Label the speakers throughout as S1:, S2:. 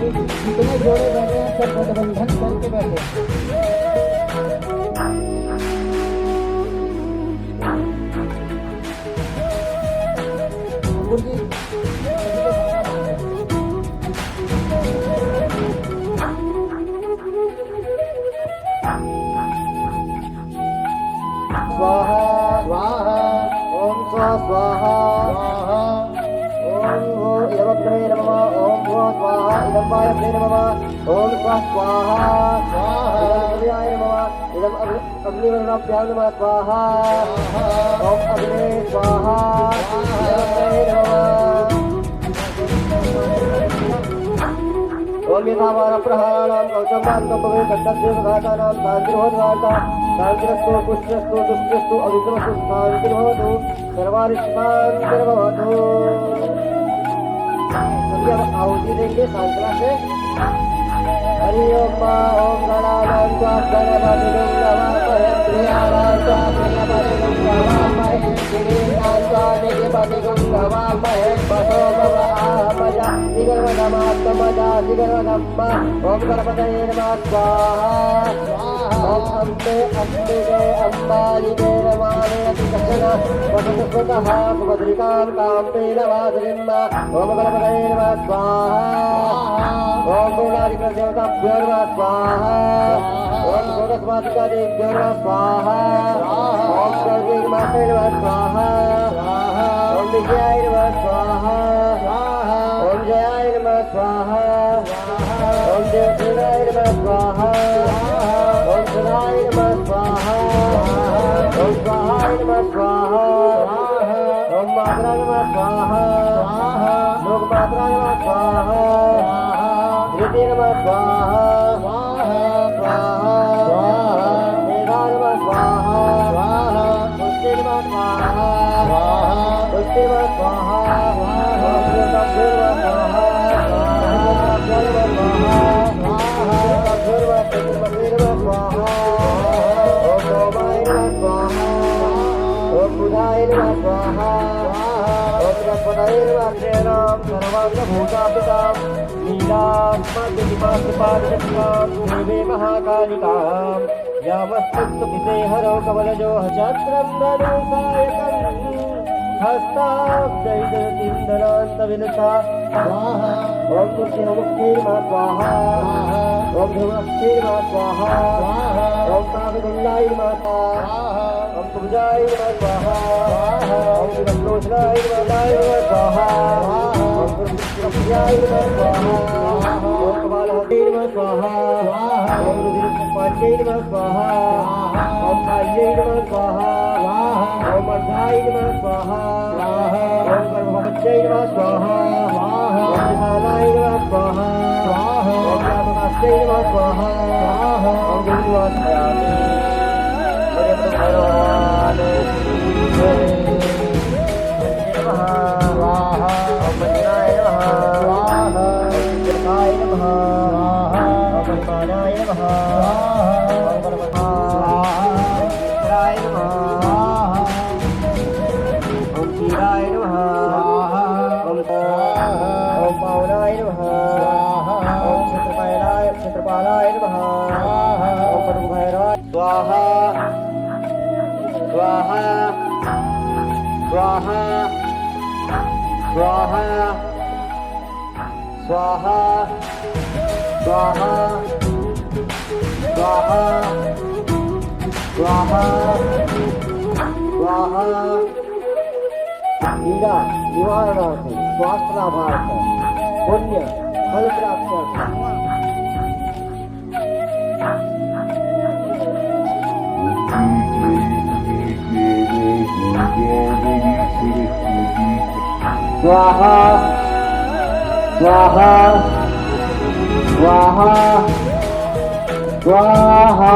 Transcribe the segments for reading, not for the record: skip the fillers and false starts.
S1: जितने जोड़े बैठे हैं सब गठबंधन करके बैठे स्वाहा स्वाहा ओम स्वाहा स्वाहा ओम यवग्ने नमः ओम स्वाहा इदं वायव्ये नमः ओम स्वाहा स्वाहा सूर्याय नमः इदं अग्निवर्णाभ्यां नमः स्वाहा ओम अग्ने स्वाहा यवग्ने नमः ओम यथावार प्रहाराणां कौशम्बान्तं भवे कट्टद्देवघातानां शान्तिर्भवद्वार्ता शान्तिरस्तु पुष्टिरस्तु दुष्टिरस्तु अविद्रमस्तु शान्तिर्भवतु सर्वारिष्टान्तिर्भवतु। सभी अब आहुति देंगे सांकला से। हरि ओम ओम गणानां त्वा गणपतिं नमामहे प्रियाणां त्वा प्रियपतिं नमामहे श्रीनां त्वा निधिपतिं नमामहे वसो भव आहमजा श्रीगर्वधमात्मजा श्रीगर्वधम्मा ओम गणपतये नमः स्वाहा ओम अम्बे अम्बिके अम्बालिके नमामि अतिकशन वसतस्वतः सुभद्रिकां काम्बे नमासरिम्मा ओम गणपतये नमः स्वाहा ओम गौरादिकदेवताभ्यो नमः स्वाहा ओम षोडशवादिकादेव्यो नमः स्वाहा ओम सर्वेर्मात्रे नमः स्वाहा ओम विजयाय नमः स्वाहा ओम जयाय नमः स्वाहा ओम देवसेनाय नमः स्वाहा ओम सदाय नमः स्वाहा ओम स्वाहाय नमः स्वाहा ओम मात्रा नमः स्वाहा लोक मात्रा नमः स्वाहा धृति नमः स्वाहा स्वाहा मेधा नमः स्वाहा पुष्टि नमः स्वाहा पुष्टि नमः स्वाहा ओम बुधाय नमः स्वाहा ओम गणपतये नमः सर्वांगभूतापितां नीलात्मदिपादिपादिकां देवे महाकालिकां यामस्तुष्टुभिते हरौ कमलजो हचक्रं धनुषायकम् हस्ताब्दैर्दतीन्दनान्तविलसा स्वाहा ओम तुलसीमुक्तिर् नमः स्वाहा ओम धूमस्तिर् नमः स्वाहा ओम कामदुल्लाय नमः स्वाहा ओम कुब्जाय नमः स्वाहा ओम विलोचनाय नमः स्वाहा ओम पुरुषप्रियाय नमः स्वाहा ओम कपालहते नमः स्वाहा ओम रुद्रपाण्ये नमः स्वाहा ओम काल्ये नमः स्वाहा ओम अर्धाय नमः स्वाहा ओम गर्भवत्यै नमः स्वाहा ओम विशालाय नमः स्वाहा ओम व्यापकास्यै नमः स्वाहा ओम गुरुवासयामि क्षेत्रपालाय नमः ओम परमभैरवाय स्वाहा स्वाहा स्वाहा स्वाहा स्वाहा
S2: स्वाहा स्वाहा स्वाहा स्वाहा पीड़ा निवारणार्थ स्वास्थ्य लाभार्थ पुण्य फल प्राप्त्यर्थ स्वाहा स्वाहा स्वाहा स्वाहा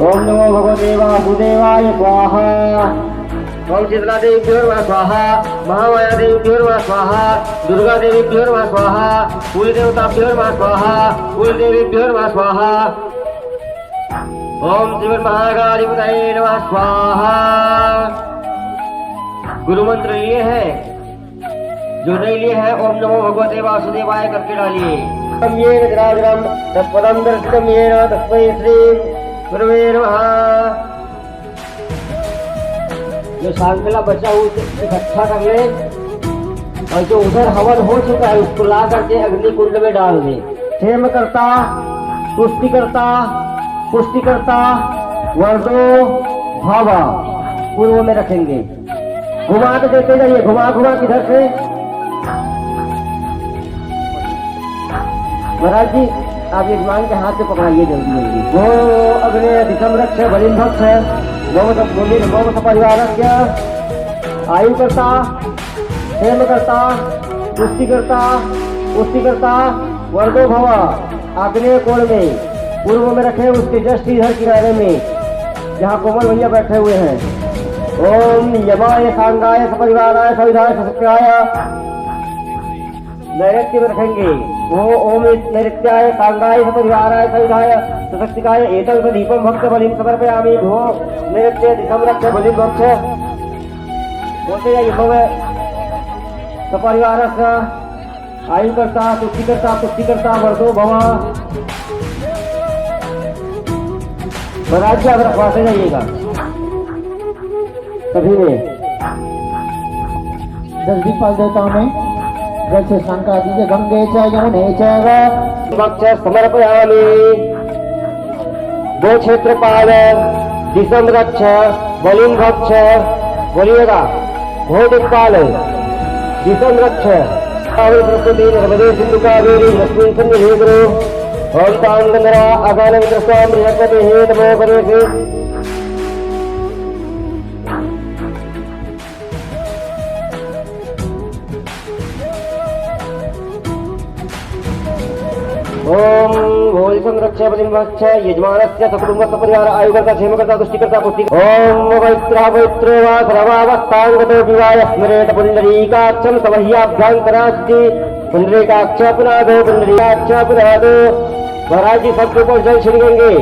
S2: ओम नमो भगवते वासुदेवाय स्वाहा ओम शीतला देवी स्वाहा महामाया देवी स्वाहा दुर्गा देवी स्वाहा कुल देवता स्वाहा कुल देवी स्वाहा ओम श्रीमन महाकालीपतये नमः स्वाहा। गुरु मंत्र ये है, जो नहीं लिए है ओम नमो भगवते वासुदेवाय करके डालिए। येन जराजरम तत्पदं दर्शितं येन तस्मै श्री गुरुवे नमः। जो सांकला बचा हुआ उसे इकट्ठा कर ले और जो उधर हवन हो चुका है उसको ला करके अग्नि कुंड में डाल दे। क्षेम करता पुष्टि करता वर्दो भावा पूर्व में रखेंगे। घुमा के देते जाइए, घुमा किधर से महाराज जी आप यजमान के हाथ से पकड़ाइए जल्दी। वो अग्नि दिशम रक्ष बलिम भक्ष भगवत परिवार आयु करता क्षेम करता पुष्टि करता वर्दो भवा आग्नेय कोण में पूर्व में रखे, उसके जस्ट इधर किनारे में जहाँ कोमल भैया बैठे हुए हैं। ओम यमाय सांगाय सपरिवाराय सविधाय सत्याय नैऋत्य में रखेंगे। वो ओम नैऋत्याय सांगाय सपरिवाराय सविधाय सशक्तिकाय एतं दीपम भक्त बलिम समर्पयामि। भो नैऋत्य दिशम रक्ष बलिम भक्ष बोलते जाइए। भव सपरिवार आयु करता पुष्टि करता वर्दो भवा। महाराज जी आप रखवाते जाइएगा सभी में
S1: 10 दीपाल देवताओं में जल से स्नान करा दीजिए। गंगे च यमुने च
S2: भक्ष समर्पयामि। गो क्षेत्रपाल दिशम रक्ष बलिम भक्ष बोलिएगा। गो दिक्पाल दिशम रक्ष प्रकृति नर्मदे सिंधु कावेरी लक्ष्मी सन्निधि गुरु ओम तांगंधरा अगान विद्रस्वाम बृहस्पति हे नमो गणेश। ओम भोज संरक्ष बलिमक्ष यजमानस्य सकुटुंब सपरिवार आयुकर्ता क्षेमकर्ता तुष्टिकर्ता पुष्टि। ओम पवित्रो वा सर्वावस्थांगतो विवाह स्मरेत पुंडरीकाक्षं समह्याभ्यंतरास्ति पुंडरीकाक्ष पुनादो पुंडरीकाक्ष पुनादो। महाराज जी सबके ऊपर जल छिड़केंगे।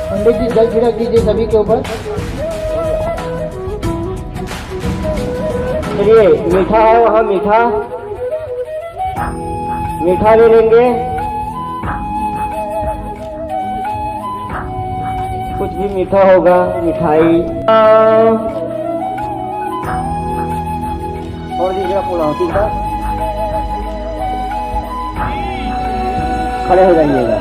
S1: पंडित जी जल छिड़क दीजिए सभी के ऊपर।
S2: चलिए मीठा है वहाँ मीठा ले लेंगे। कुछ भी मीठा होगा मिठाई और दीजिएगा पुलाव। ठीक है खड़े हो जाइएगा।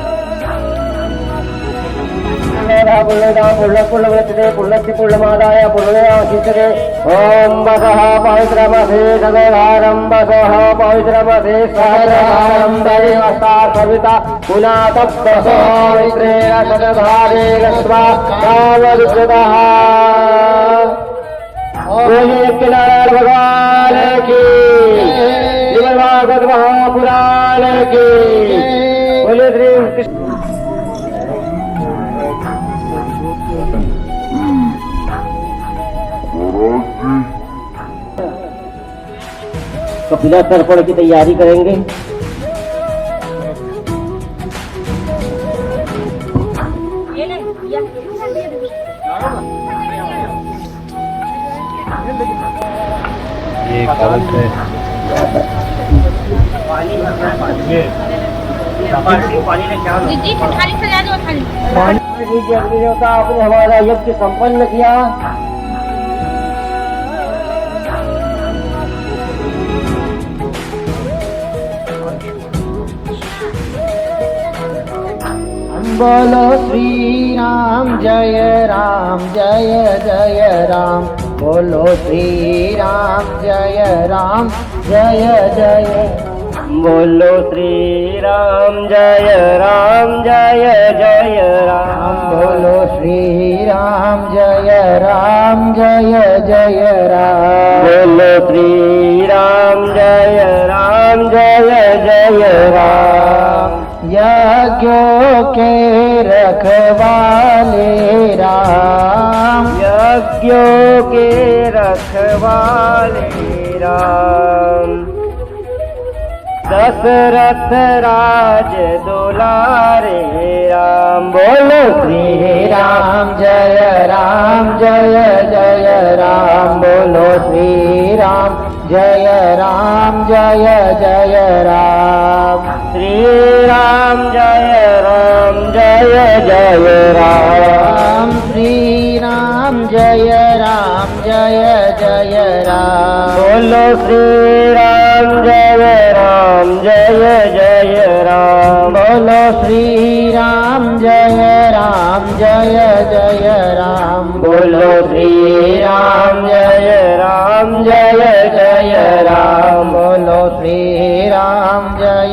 S2: पूर्णमादाय पूर्णमेवावशिष्यते। ओम वसः पवित्रमसे सगोधारं वसः पवित्रमसे सहस्रधारं देवस्ता सविता पुनातप्तसोमित्रेण शतधारेण स्वा कामविद्युतः। बोलिए किनार भगवान की, श्रीमद् भागवत महापुराण की। बोले श्री कृष्ण। कपिला तर्पण की तैयारी करेंगे।
S3: ये कलश है।
S4: जी थाली सजा दो थाली।
S2: अग्नि देवता आपने हमारा यज्ञ संपन्न किया।
S1: बोलो श्री राम जय जय राम, बोलो श्री राम जय जय, बोलो श्री राम जय जय राम, बोलो श्री राम जय जय राम, बोलो श्री राम जय जय राम। यज्ञों के रखवाले राम, यज्ञों के रखवाले राम, दशरथ राज दुलारे राम, बोलो श्री राम जय जय राम, बोलो श्री राम जय जय राम, श्री राम जय जय राम, श्री राम जय जय राम, बोलो श्री राम जय जय राम, बोलो श्री राम जय जय राम, बोलो श्री राम जय जय राम, बोलो श्री राम जय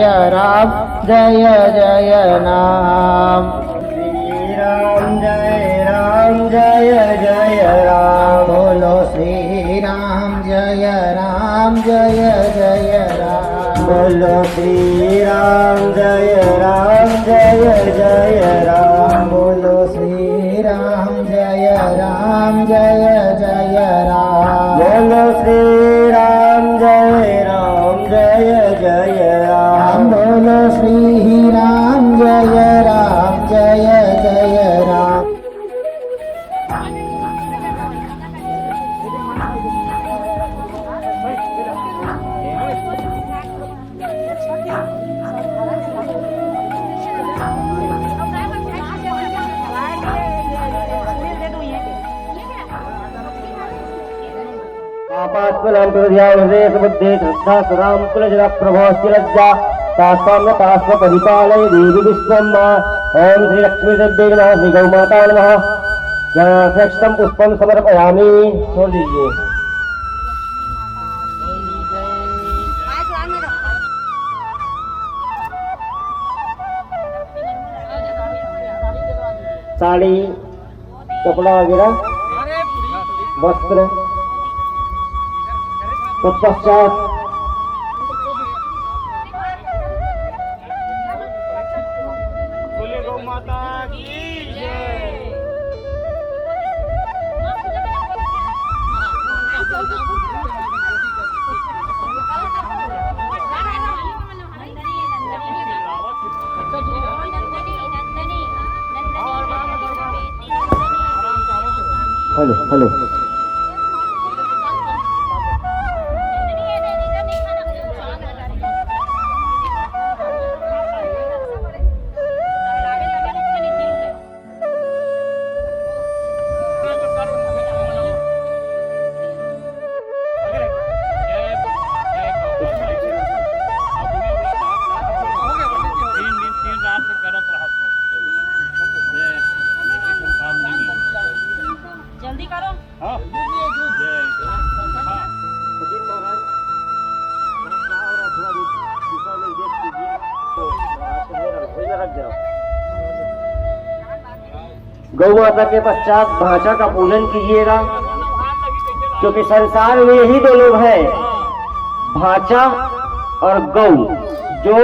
S1: जय नाम, श्री राम जय जय राम, बोलो श्री राम जय जय राम, बोलो श्री राम जय जय राम, बोलो श्री राम जय जय राम, बोलो श्री राम जय जय राम, बोलो श्री राम जय जय राम। पापात्मनां प्रद्यावदेश बुद्धे श्रद्धा सुराम कुलजला प्रभोस्ति लज्जा तास्वाम्य तास्व परिपालय देवी विश्वम्मा। ओम श्री लक्ष्मी देव्यै नमः, श्री गौ माता नमः। यथेष्टं पुष्पं समर्पयामि। छोड़ दीजिए। साड़ी कपड़ा वगैरह वस्त्र तत्पश्चात
S3: बोले गौ माता की जय।
S1: हेलो हेलो
S4: जल्दी करो।
S1: गौ माता के पश्चात भाषा का पूजन कीजिएगा, क्योंकि संसार में यही दो लोग हैं, भाषा और गौ, जो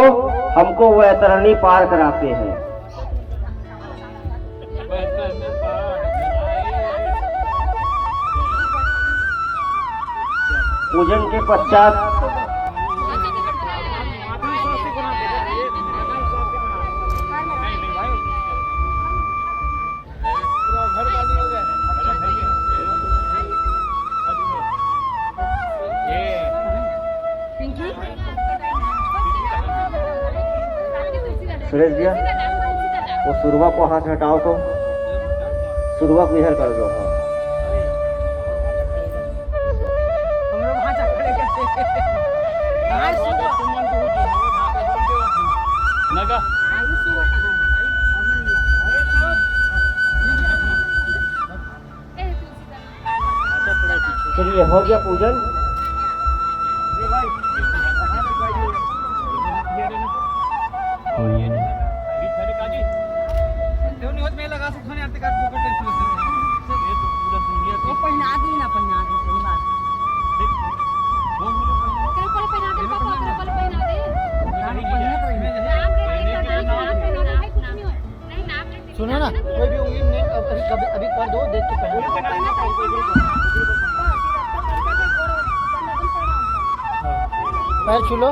S1: हमको वैतरणी पार कराते हैं। पूजन के पश्चात सुरेश भैया वो सुरवा को हाथ हटाओ, तो सुरवा को इधर कर दो। चलिए हो गया पूजन।
S2: सुनो ना, कोई भी उंगली अभी कर दो, देख के पैर छू लो।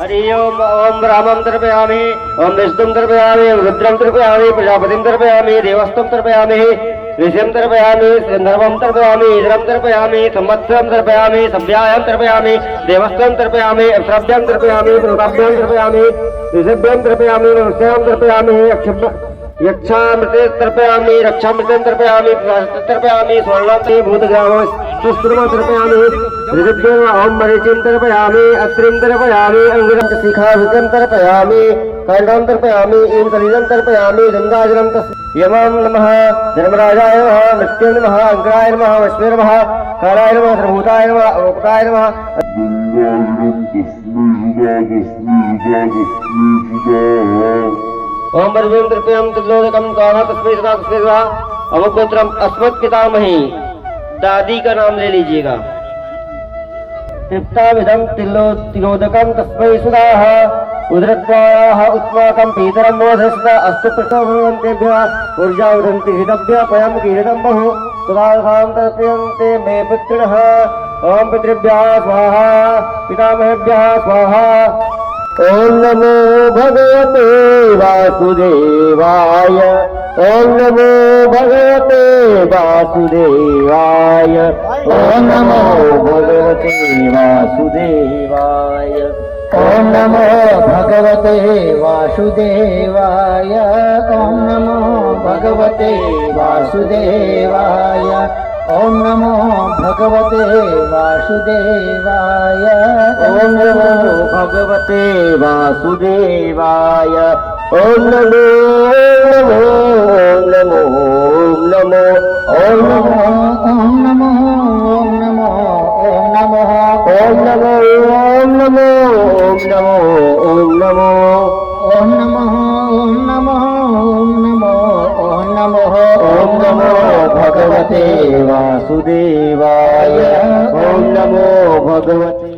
S1: हरि ओम। ओम रामं तर्पयामि, ओम विष्णुं तर्पयामि, ओम रुद्रं तर्पयामि, प्रजापतिं तर्पयामि, देवस्तं तर्पयामि, ऋषिं तर्पयामि, गन्धर्वं तर्पयामि, इंद्रं तर्पयामि, संवत्सरं तर्पयामि, सभ्यायं तर्पयामि, देवस्तं तर्पयामि, अप्सराभ्यां तर्पयामि, प्रणताभ्यां तर्पयामि, ऋषिभ्यां तर्पयामि, मनुष्यां तर्पयामि, यक्षामृते तर्पयामि, रक्षामृतं तर्पयामि, तर्पयामि, स्वर्णं भूतग्रामं सुस्त्रमं तर्पयामि, ऋषिभ्यं ओम मरीचिं तर्पयामि, अत्रिं तर्पयामि, अंगिरं च शिखाभितं तर्पयामि, काण्डं तर्पयामि, ईं शरीरं तर्पयामि, गंगाजलं यमं नमः, धर्मराजाय नमः, मृत्युं नमः, अंकराय नमः, वश्वे नमः, कालाय नमः, सर्वभूताय नमः, ओंकाराय नमः। ओम बर्वीं तृप्यं त्रिलोदकं कामः तस्मै सदा तस्मै सदा। अमुगोत्रम अस्मत् पितामही, दादी का नाम ले लीजिएगा। तृप्ताविधं तिलोदकं तस्मै सुधाः, उदरत्वाः उत्माकं पीतरं मोधस्ता अस्तु प्रसवन्तेभ्यः ऊर्जावदन्ति हितभ्यः पयं कीर्तं बहु सुधाधां तर्पयन्ते मे पुत्रिणः। ओम पितृभ्यः स्वाहा, पितामहेभ्यः स्वाहा। ओम नमो भगवते वासुदेवाय, ओम नमो भगवते वासुदेवाय, ओम नमो भगवते वासुदेवाय, ओम नमो भगवते वासुदेवाय, ओम नमो भगवते वासुदेवाय, ओम नमो भगवते वासुदेवाय, ओम नमो भगवते वासुदेवाय, ओम नमो नमो नमो ओम नमो ओम नमो ओम नमो ओम नमो ओम नमो ओम नमो ओम नमो ओम नमो ओम नमो ओम नमो ओम नमो भगवते वासुदेवाय, ओम नमो भगवते।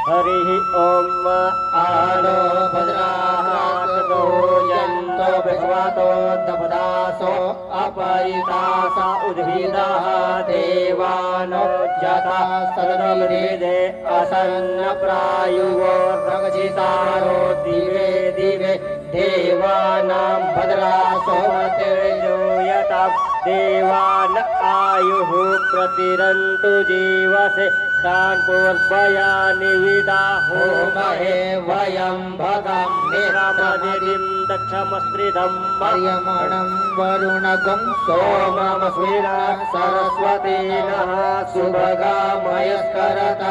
S1: हरि ओम। आनो भद्रातो यन्तो भगवतो दपदासो अपरितासा उद्भिदाः देवानो जता सदनमृदे असन्न प्रायुवो रगजितारो दिवे दिवे देवानां भद्रासो तेजोयतां देवान आयुः प्रतिरन्तु जीवसे तान् पूर्वयानि विदा होमहे वयं भगं निरमदिं दक्षमस्त्रिदं पर्यमणं वरुणगं सोममस्मिना सरस्वती नः सुभगामयस्करत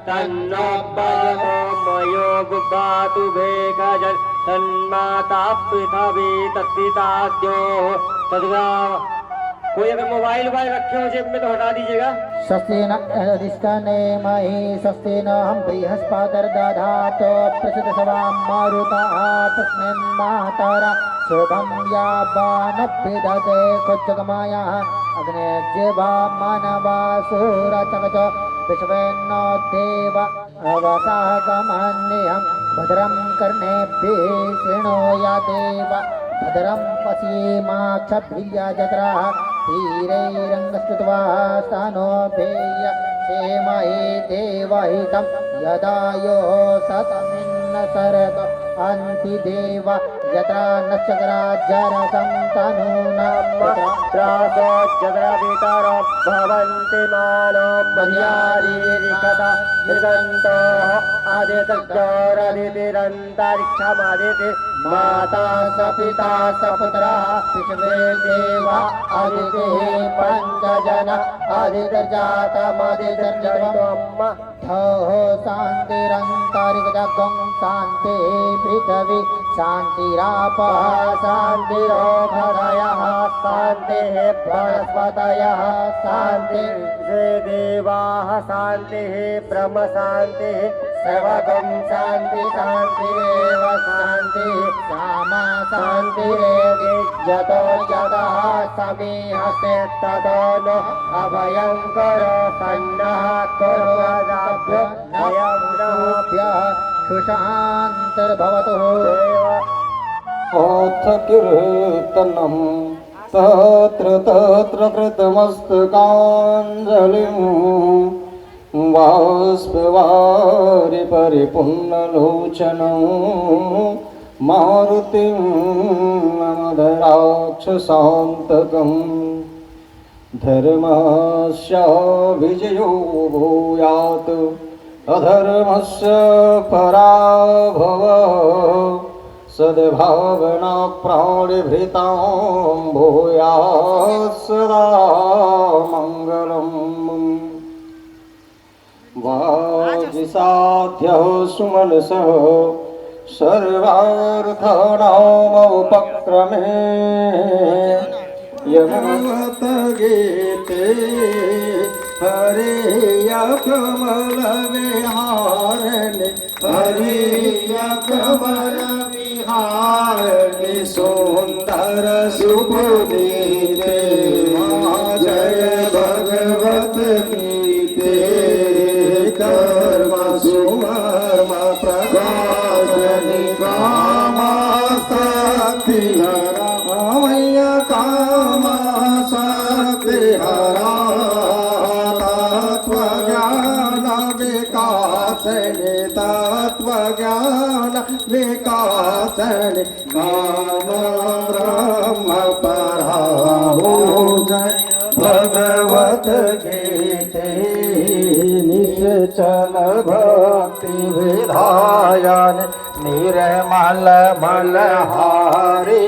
S1: तन्नो भगवो मयो बुद्धातु भेगजन् तन्माता पृथ्वी तत्पिताद्यो तद्गा। कोई अगर मोबाइल रखे हो जेब में तो हटा दीजिएगा।
S2: स्वस्तेन अधिष्ठाने महि स्वस्तेन हम बृहस्पतिर्दधातो प्रसिद्धसवां मारुताः तस्मिन् मातरा शुभं यावानभ्यदते कुज्जगमायाः अग्नेज्जिवा मानवासुरचकचो विश्वेन्नो देव अवसागमन्यहं भद्रं कर्णेभिः शृणोया देव भद्रं पश्येमाक्षभिर्यजत्राः धीरैरङ्गस्तुत्वा स्थानोभेय क्षेमहि देवहितं यदायो सतमिन्न सरत अन्तिदेव यत्रा नश्चक्राज्यरसं तनूनां भवन्ति मानो मर्यादिरिकता निर्गन्तो आदितज्ञोरदितिरन्तरिक्षमादिति माता स पिता स पुत्रः विश्वे देवा आदित्ये पंचजन आदिर्जातमदिर्जयम् धौः शान्तिरन्तरिक्षगं शान्ति पृथिवी शान्तिरापः शान्तिरोषधयः शान्तिः वनस्पतयः शान्तिः देवाः शान्तिः ब्रह्म शान्तिः सर्वगं शान्ति शान्तिरेव शान्तिः सामा शान्तिरेव यतो यतः समीहसे ततो नो अभयङ्कर सन्नः कुर्वदाभ्यो नयमुनोभ्यः सुशान्तिर्भवतु
S5: ओथ कीर्तनं तत्र तत्र कृतमस्तकाञ्जलिं बाष्पवारि परिपूर्णलोचनं मारुतिं नमदराक्षसान्तकम् धर्मस्य विजयो भूयात् अधर्मस्य पराभव सद्भावना प्राणिभृतां भूयात् सदा मङ्गलम् वाजिसाध्यः सुमनसः सर्वार्थानामुपक्रमे यमवत गीते हरेय कमल विहारिणि हरेय कमल विहारिणि सुंदर सुपुनीते जय भगवत गीते कर्म सुमर्म प्रकाशनि कामा शक्ति हरमय कामा शक्ति हरा तत्वज्ञान विकासनि तत्वज्ञान विकासनि काम ब्रह्म पराहो जय भगवत गीते निश्चल भक्ति विधायन निर्मल मलहारी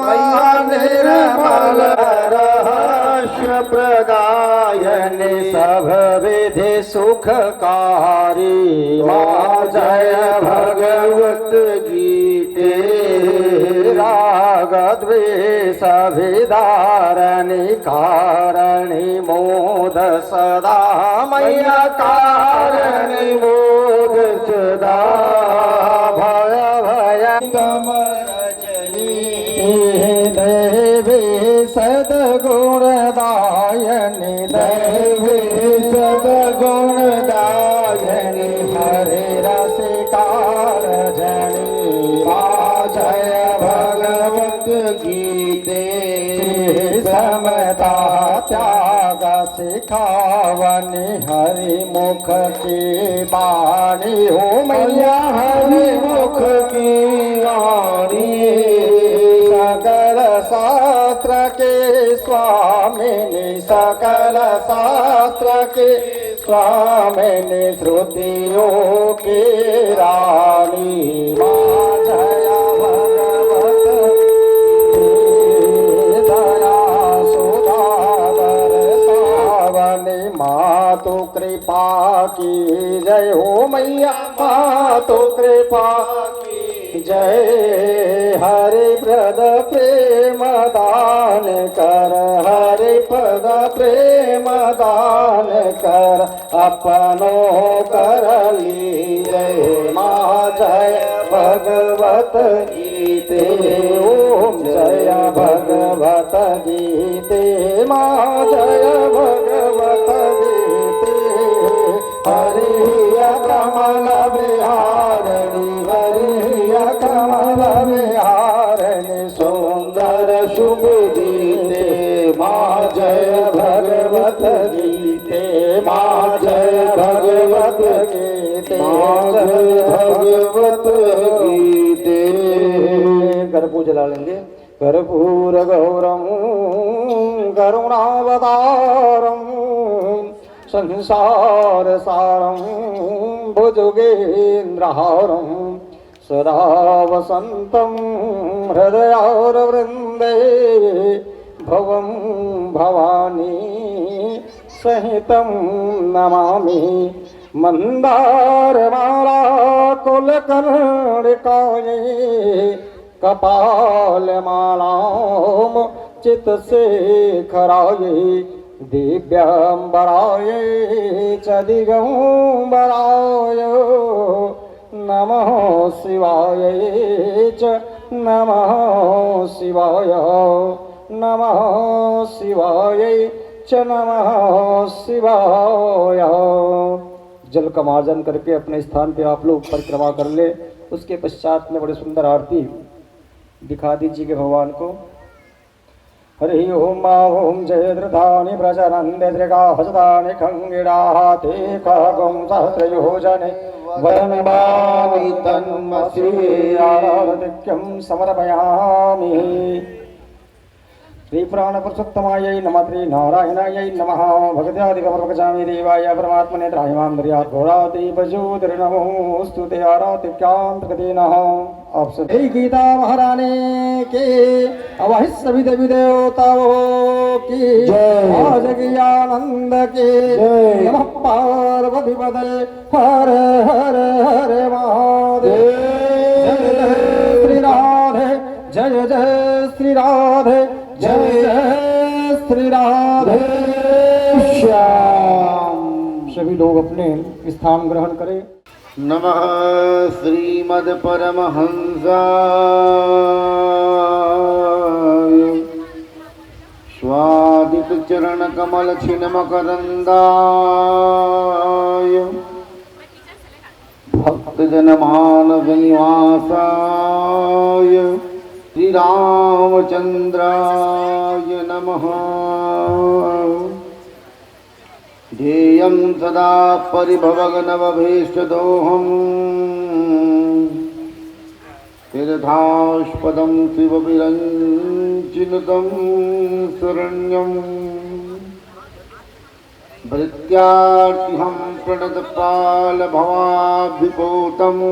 S5: मैया निर्मल रहस्य प्रदायन सब विधि सुखकारी माँ जय भगवत गीते राग द्वेष विदारणी कारणी मोद सदा मैया कारणी मोद सदा भय भय देवी सद्गुणदायनि देवी सद्गुणदायनि हरे रसिकार जनि जय भगवत गीते समता त्याग सिखावनि हरि मुख की वाणी हो मैया हरि मुख की वाणी सकल शास्त्र के स्वामिनि सकल शास्त्र के स्वामिनि श्रुतियों की रानी माँ जय भगवत दया सुधावर सावनि मातु कृपा की जय हो मैया मातु कृपा की जय हरि प्रद प्रेम दान कर हरि पद प्रेम दान कर अपनो कर ली जय माँ जय भगवत गीते ओम जय भगवत गीते माँ जय भगवत गीते हरिय कमल विहारिणि हरिय कमल विहारिणि सुंदर शुभ गीते माँ जय भगवत गीते माँ जय भगवत गीते माँ जय भगवत गीते। कर्पूर जला लेंगे। कर्पूर गौरम करुणावतारम संसार सारम भुजगेन्द्रहारम सदा वसन्तं हृदयारवृन्दे भवं भवानी सहितं नमामि मन्दारमाला कुलकर्णिकायै कपालमालां चित्तशेखरायै दिव्याम्बरायै च दिगम्बराय नमः शिवायै च नमः शिवाय नमः शिवायै च नमः शिवाय। जल का मार्जन करके अपने स्थान पे आप लोग परिक्रमा कर ले। उसके पश्चात में बड़ी सुंदर आरती दिखा दीजिए भगवान को। हरि ओम ओम जय धृतानि प्रचनन्द त्रिका हसदानि खंगिडाते खगं सहस्रयोजने वयनमामि तन्मसि आराधिक्यं समर्पयामि। श्री पुराण पुरुषोत्तमायै नमः श्री नारायणायै नमः भगत्यादिकमर्पकजामि देवाय परमात्मने त्राहिमां दर्यात् घोराति वजूदर्नमोऽस्तु ते आराधिक्यां नः। आप सभी गीता महारानी के अवहि सभी देवी देवताओं की आज की आनंद की नमः पार्वती पदे हर हर हर महादेव। श्री राधे जय जय श्री राधे जय जय श्री राधे श्याम। सभी लोग अपने स्थान ग्रहण करें।
S6: नमः श्रीमद्परमहंसाय स्वादितचरणकमलछिन्मकरन्दाय भक्तजनमानसनिवासाय श्रीरामचन्द्राय नमः। ध्येयं सदा परिभवग्नवभीष्टदोहम् तीर्थास्पदं शिवविरञ्चिनुतं शरण्यम् भृत्यार्तिहं प्रणतपालभवाब्धिपोतम्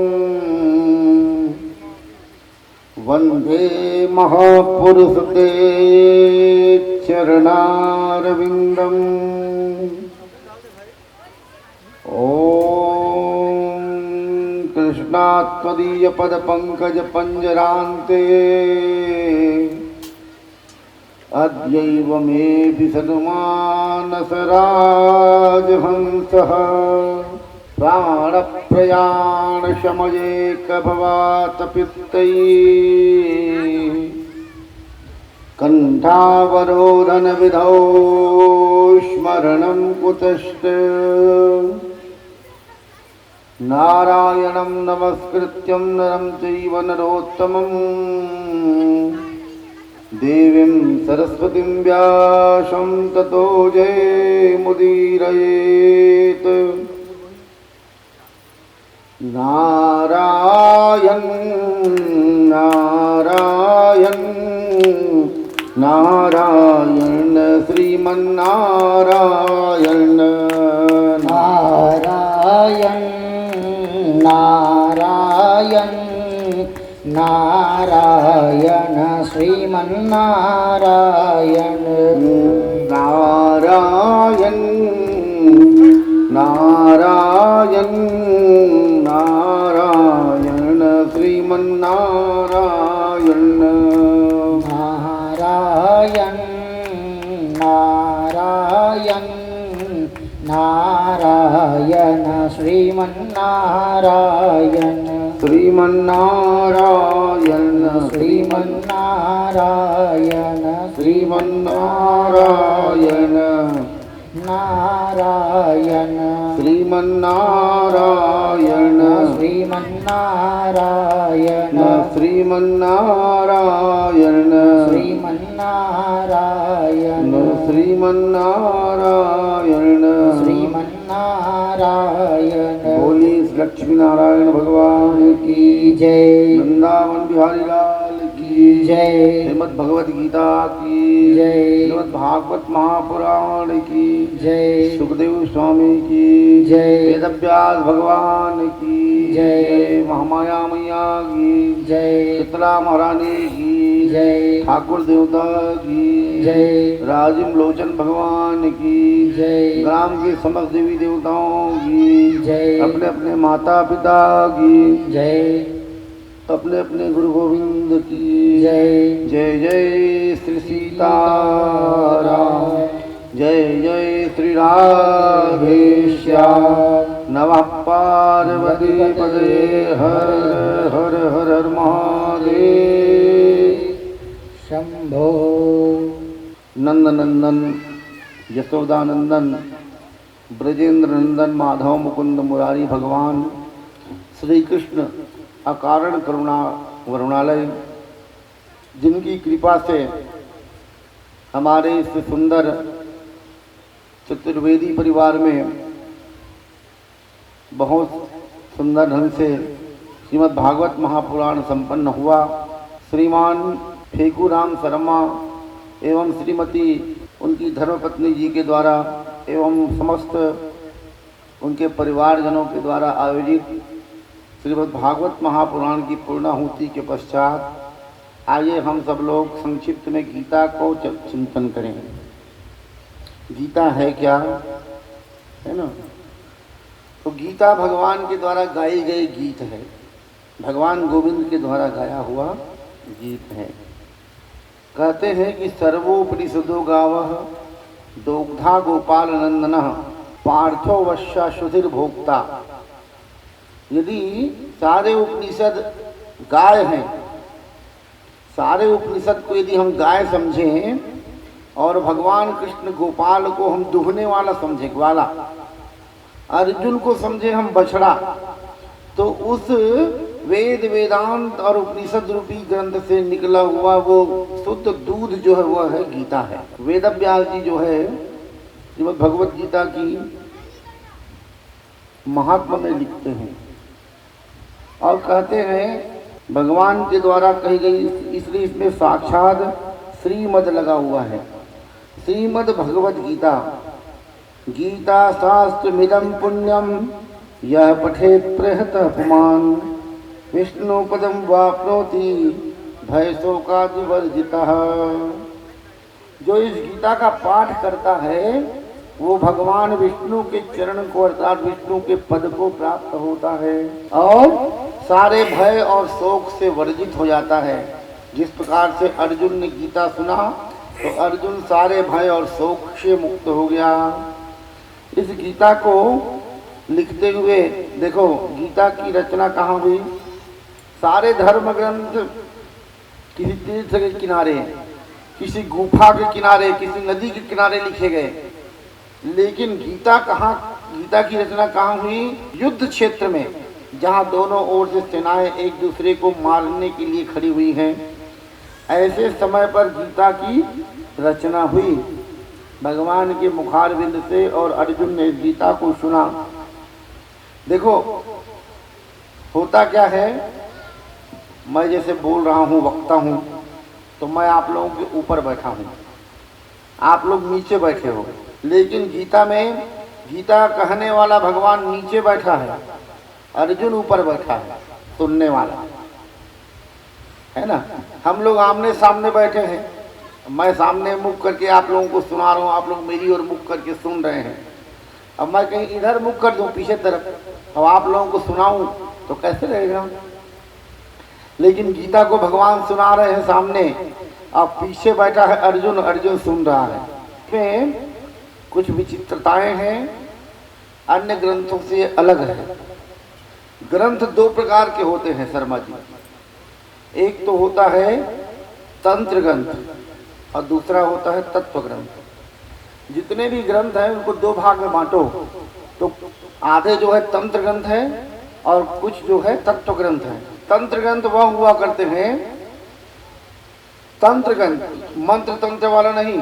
S6: वन्दे महापुरुषते चरणारविन्दम्। ॐ कृष्णात्मदीयपदपङ्कजपञ्जरान्ते अद्यैव मे विशदमानसराजहंसः प्राणप्रयाणशमयेकभवातपित्तैः कण्ठावरोधनविधौ स्मरणं कुतश्च नारायणं नमस्कृत्यं नरं चैव नरोत्तमं देवीं सरस्वतीं व्यासं ततो जयमुदीरयेत्। नारायण नारायण नारायण श्रीमन्नारायण
S5: नारायण नारायण नारायण श्रीमन्नारायण
S6: नारायण नारायण नारायण श्रीमन्नारायण
S5: नारायण नारायण नारायण श्रीमन्नारायण
S6: श्रीमन्नारायण
S5: श्रीमन्नारायण
S6: श्रीमन्नारायण
S5: नारायण
S6: श्रीमन्नारायण
S5: श्रीमन्नारायण
S6: श्रीमन्नारायण
S5: श्रीमन्नारायण
S6: श्रीमन्नारायण
S5: श्रीमन्नारायण।
S6: बोली लक्ष्मी नारायण भगवान की
S5: जय।
S6: वृंदावन बिहारी लाल की की
S2: जय।
S6: श्रीमद् भगवद गीता की
S2: जय।
S6: श्रीमद् भागवत महापुराण की
S2: जय।
S6: सुखदेव स्वामी की
S2: जय।
S6: वेदव्यास भगवान की
S2: जय।
S6: महामाया मैया की
S2: जय।
S6: शीतला महारानी की
S2: जय।
S6: ठाकुर देवता की
S2: जय।
S6: राजिम लोचन भगवान की
S2: जय।
S6: ग्राम के समस्त देवी देवताओं की
S2: जय।
S6: अपने अपने माता पिता की
S2: जय।
S6: अपने अपने गुरु गोविंद की
S2: जय।
S6: जय जय श्री सीताराम जय जय श्री राधेश्याम नमः पार्वती पदे हर हर हर हर महादेव
S2: शंभो।
S6: नंद नंदन यशोदानंदन ब्रजेंद्र नंदन माधव मुकुंद मुरारी भगवान श्री कृष्ण अकारण करुणा वरुणालय, जिनकी कृपा से हमारे इस सुंदर चतुर्वेदी परिवार में बहुत सुंदर ढंग से श्रीमद् भागवत महापुराण संपन्न हुआ। श्रीमान फेकूराम शर्मा एवं श्रीमती उनकी धर्मपत्नी जी के द्वारा एवं समस्त उनके परिवारजनों के द्वारा आयोजित श्रीमद् भागवत महापुराण की पूर्णाहुति के पश्चात आइए हम सब लोग संक्षिप्त में गीता को चिंतन करें। गीता है क्या, है ना? तो गीता भगवान के द्वारा गाई गई गीत है, भगवान गोविंद के द्वारा गाया हुआ गीत है। कहते हैं कि सर्वोपनिषदो गावः दोग्धा गोपाल नंदनः पार्थो वश्या शुधिर भोक्ता। यदि सारे उपनिषद गाय हैं, सारे उपनिषद को यदि हम गाय समझें और भगवान कृष्ण गोपाल को हम दुहने वाला समझे, ग्वाला, अर्जुन को समझे हम बछड़ा, तो उस वेद वेदांत और उपनिषद रूपी ग्रंथ से निकला हुआ वो शुद्ध दूध जो है वह है गीता है। वेदव्यास जी जो है श्रीमद् भगवत गीता की महात्मा में लिखते हैं और कहते हैं भगवान के द्वारा कही गई, इसलिए इसमें साक्षात श्रीमद लगा हुआ है। श्रीमद् भगवत गीता, गीता शास्त्रमिदं पुण्यम यह पठे प्रहत पुमान विष्णु पदम वाप्नोति भय शोकादिवर्जितः। जो इस गीता का पाठ करता है वो भगवान विष्णु के चरण को अर्थात विष्णु के पद को प्राप्त होता है और सारे भय और शोक से वर्जित हो जाता है। जिस प्रकार से अर्जुन ने गीता सुना तो अर्जुन सारे भय और शोक से मुक्त हो गया। इस गीता को लिखते हुए देखो गीता की रचना कहाँ हुई। सारे धर्म ग्रंथ किसी तीर्थ के किनारे, किसी गुफा के किनारे, किसी नदी के किनारे लिखे गए, लेकिन गीता कहाँ, गीता की रचना कहाँ हुई? युद्ध क्षेत्र में, जहाँ दोनों ओर से सेनाएं एक दूसरे को मारने के लिए खड़ी हुई हैं। ऐसे समय पर गीता की रचना हुई भगवान के मुखारविंद से और अर्जुन ने गीता को सुना। देखो होता क्या है, मैं जैसे बोल रहा हूँ, वक्ता हूँ, तो मैं आप लोगों के ऊपर बैठा हूँ, आप लोग नीचे बैठे हो, लेकिन गीता में गीता कहने वाला भगवान नीचे बैठा है, अर्जुन ऊपर बैठा है सुनने वाला, है ना। हम लोग आमने सामने बैठे हैं, मैं सामने मुख करके आप लोगों को सुना रहा हूँ, आप लोग मेरी ओर मुख करके सुन रहे हैं। अब मैं कहीं इधर मुख कर दूँ पीछे तरफ, अब आप लोगों को सुनाऊं तो कैसे रहेगा। लेकिन गीता को भगवान सुना रहे हैं सामने, अब पीछे बैठा है अर्जुन, अर्जुन सुन रहा है। इसमें कुछ विचित्रताएं हैं, अन्य ग्रंथों से अलग है। ग्रंथ दो प्रकार के होते हैं शर्मा जी, एक तो होता है तंत्र ग्रंथ और दूसरा होता है तत्व ग्रंथ। जितने भी ग्रंथ हैं उनको दो भाग में बांटो, तो आधे जो है तंत्र ग्रंथ है और कुछ जो है तत्व ग्रंथ है। तंत्र ग्रंथ वह हुआ करते हैं, तंत्र ग्रंथ मंत्र तंत्र वाला नहीं,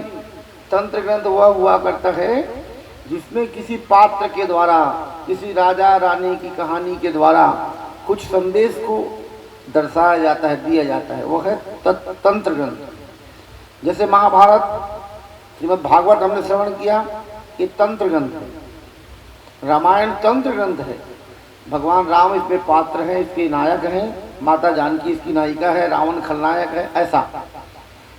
S6: तंत्र ग्रंथ वह हुआ करता है जिसमें किसी पात्र के द्वारा, किसी राजा रानी की कहानी के द्वारा कुछ संदेश को दर्शाया जाता है, दिया जाता है, वो है तंत्र ग्रंथ। जैसे महाभारत, श्रीमद् भागवत हमने श्रवण किया, ये तंत्र ग्रंथ है। रामायण तंत्र ग्रंथ है। भगवान राम इसमें पात्र हैं, इसके नायक हैं, माता जानकी इसकी नायिका है, रावण खलनायक है, ऐसा।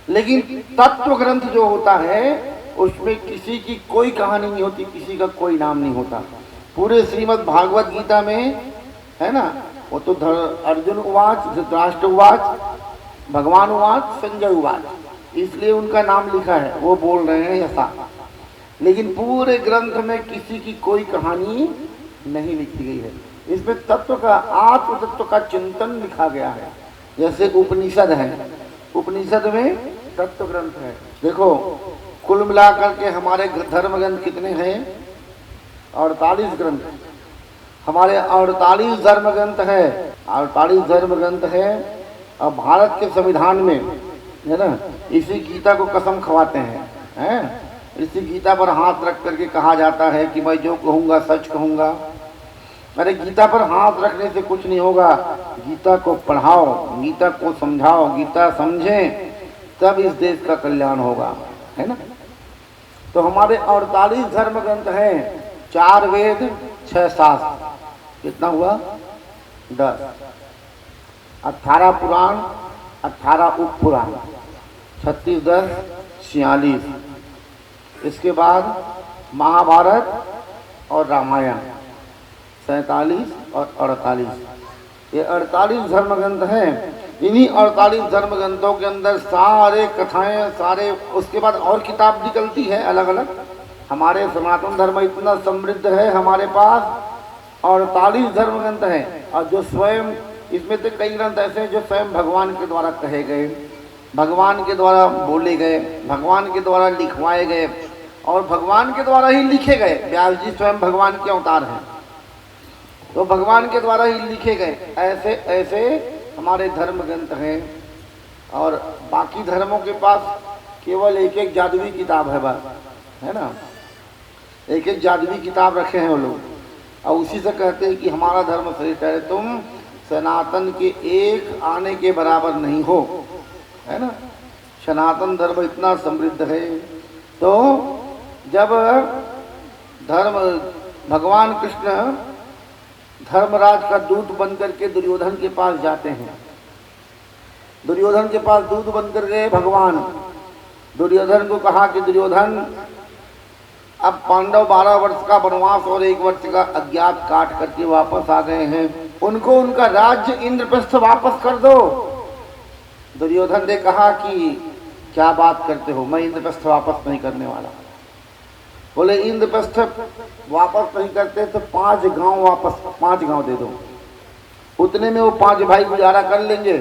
S6: लेकिन तत्व ग्रंथ जो होता है उसमें किसी की कोई कहानी नहीं होती, किसी का कोई नाम नहीं होता। पूरे श्रीमद् भागवत गीता में है ना, वो तो अर्जुन उवाच, धृतराष्ट्र उवाच, भगवान उवाच, संजय उवाच, इसलिए उनका नाम लिखा है, वो बोल रहे हैं ऐसा। लेकिन पूरे ग्रंथ में किसी की कोई कहानी नहीं लिखी गई है। इसमें तत्व का, आत्म तत्व का चिंतन लिखा गया है। जैसे उपनिषद है, उपनिषद में तत्व ग्रंथ है। देखो कुल मिलाकर के हमारे धर्म ग्रंथ कितने हैं? 48 ग्रंथ। हमारे 48 धर्म ग्रंथ है, 48 धर्म ग्रंथ है। और भारत के संविधान में है ना, इसी गीता को कसम खवाते हैं, इसी गीता पर हाथ रख करके कहा जाता है कि मैं जो कहूँगा सच कहूँगा। अरे गीता पर हाथ रखने से कुछ नहीं होगा, गीता को पढ़ाओ, गीता को समझाओ, गीता समझें, तब इस देश का कल्याण होगा, है ना। तो हमारे 48 धर्म ग्रंथ हैं, 4 वेद, 6 शास्त्र, कितना हुआ? 10। 18 पुराण, 18 उप पुराण, 36 10 46। इसके बाद महाभारत और रामायण 47 और 48। ये 48 धर्म ग्रंथ हैं। इन्हीं 48 धर्म ग्रंथों के अंदर सारे कथाएं, सारे, उसके बाद और किताब निकलती है अलग अलग। हमारे सनातन धर्म इतना समृद्ध है, हमारे पास 48 धर्म ग्रंथ हैं। और जो स्वयं, इसमें तो कई ग्रंथ ऐसे हैं जो स्वयं भगवान के द्वारा कहे गए, भगवान के द्वारा बोले गए, भगवान के द्वारा लिखवाए गए और भगवान के द्वारा ही लिखे गए। व्यास जी स्वयं भगवान के अवतार हैं, तो भगवान के द्वारा ही लिखे गए। ऐसे ऐसे हमारे धर्म ग्रंथ हैं। और बाकी धर्मों के पास केवल एक एक जादुई किताब है बस, है ना, एक एक जादुई किताब रखे हैं वो लोग, और उसी से कहते हैं कि हमारा धर्म श्रेष्ठ है। तुम सनातन के एक आने के बराबर नहीं हो, है ना। सनातन धर्म इतना समृद्ध है। तो जब धर्म, भगवान कृष्ण धर्मराज का दूत बनकर के दुर्योधन के पास जाते हैं। दुर्योधन के पास दूत बनकर गए भगवान। दुर्योधन को कहा कि दुर्योधन, अब पांडव 12 वर्ष का वनवास और 1 वर्ष का अज्ञात काट करके वापस आ गए हैं, उनको उनका राज्य इंद्रप्रस्थ वापस कर दो। दुर्योधन ने कहा कि क्या बात करते हो, मैं इंद्रप्रस्थ वापस नहीं करने वाला। बोले इंद्रप्रस्थ वापस नहीं करते तो 5 गांव वापस, 5 गांव दे दो, उतने में वो 5 भाई गुजारा कर लेंगे।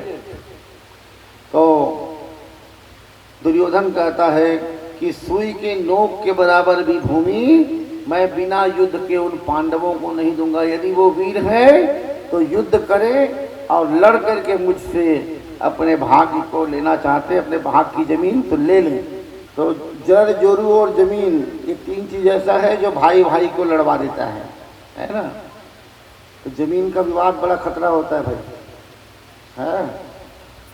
S6: तो दुर्योधन कहता है कि सुई के नोक के बराबर भी भूमि मैं बिना युद्ध के उन पांडवों को नहीं दूंगा। यदि वो वीर है तो युद्ध करे और लड़ करके मुझसे अपने भाग को लेना चाहते, अपने भाग की जमीन तो ले लें। तो जड़, जोरू और जमीन, ये 3 चीज ऐसा है जो भाई भाई को लड़वा देता है ना। तो जमीन का विवाद बड़ा खतरा होता है भाई, है।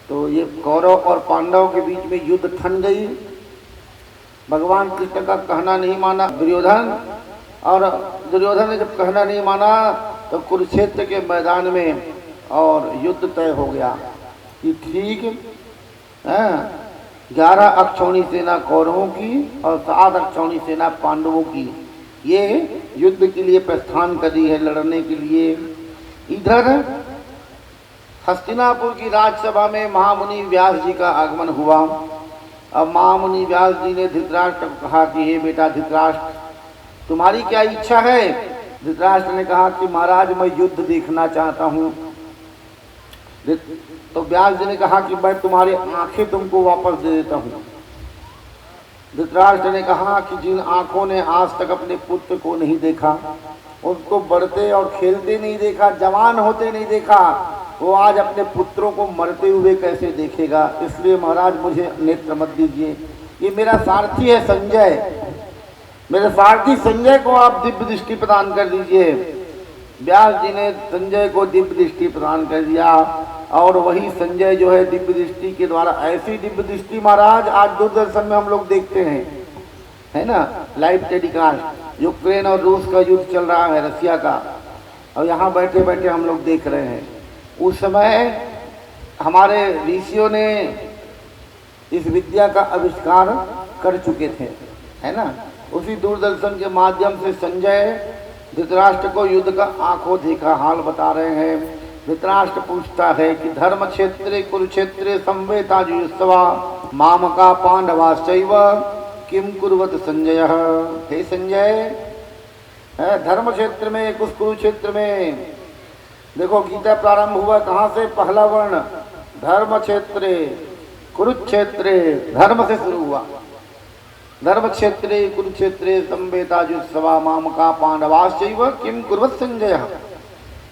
S6: तो ये कौरव और पांडव के बीच में युद्ध ठन गई। भगवान कृष्ण का कहना नहीं माना दुर्योधन, और दुर्योधन ने जब कहना नहीं माना तो कुरुक्षेत्र के मैदान में और युद्ध तय हो गया कि ठीक है, 11 अक्षौणी सेना कौरवों की और 7 अक्षौणी सेना पांडवों की ये युद्ध के लिए प्रस्थान करी है, लड़ने के लिए। इधर हस्तिनापुर की राजसभा में महामुनि व्यास जी का आगमन हुआ। अब महामुनि व्यास जी ने धृतराष्ट्र को कहा कि हे बेटा धृतराष्ट्र, तुम्हारी क्या इच्छा है? धृतराष्ट्र ने कहा कि महाराज मैं युद्ध देखना चाहता हूँ। तो व्यास जी ने कहा कि मैं तुम्हारी आंखें तुमको वापस दे देता हूँ। धृतराष्ट्र ने कहा कि जिन आंखों ने आज तक अपने पुत्र को नहीं देखा, उनको बढ़ते और खेलते नहीं देखा, जवान होते नहीं देखा, वो आज अपने पुत्रों को मरते हुए कैसे देखेगा? इसलिए महाराज मुझे नेत्र मत दीजिए। ये मेरा सारथी है संजय, मेरे सारथी संजय को आप दिव्य दृष्टि प्रदान कर दीजिए। व्यास जी ने संजय को दिव्य दृष्टि प्रदान कर दिया और वही संजय जो है दिव्य दृष्टि के द्वारा, ऐसी दिव्य दृष्टि महाराज आज दूरदर्शन में हम लोग देखते हैं, है ना, लाइव टेलीकास्ट। यूक्रेन और रूस का युद्ध चल रहा है, रसिया का, और यहाँ बैठे बैठे हम लोग देख रहे हैं। उस समय हमारे ऋषियों ने इस विद्या का आविष्कार कर चुके थे, है ना। उसी दूरदर्शन के माध्यम से संजय धृतराष्ट्र को युद्ध का आंखों देखा हाल बता रहे हैं। धृतराष्ट्र पूछता है कि धर्म क्षेत्रे कुरुक्षेत्रे संवेता जुयुत्सवा मामका पांडवाश्चैव किम कुर्वत संजय। हे संजय, धर्म क्षेत्र में, कुछ कुरुक्षेत्र में, देखो गीता प्रारंभ हुआ कहाँ से, पहला वर्ण धर्म क्षेत्रे कुरुक्षेत्रे, धर्म से शुरू हुआ। धर्म क्षेत्रे कुरुक्षेत्रे संवेता जुत्सवा मामका पांडवाश्चैव किम कुर्वत संजय।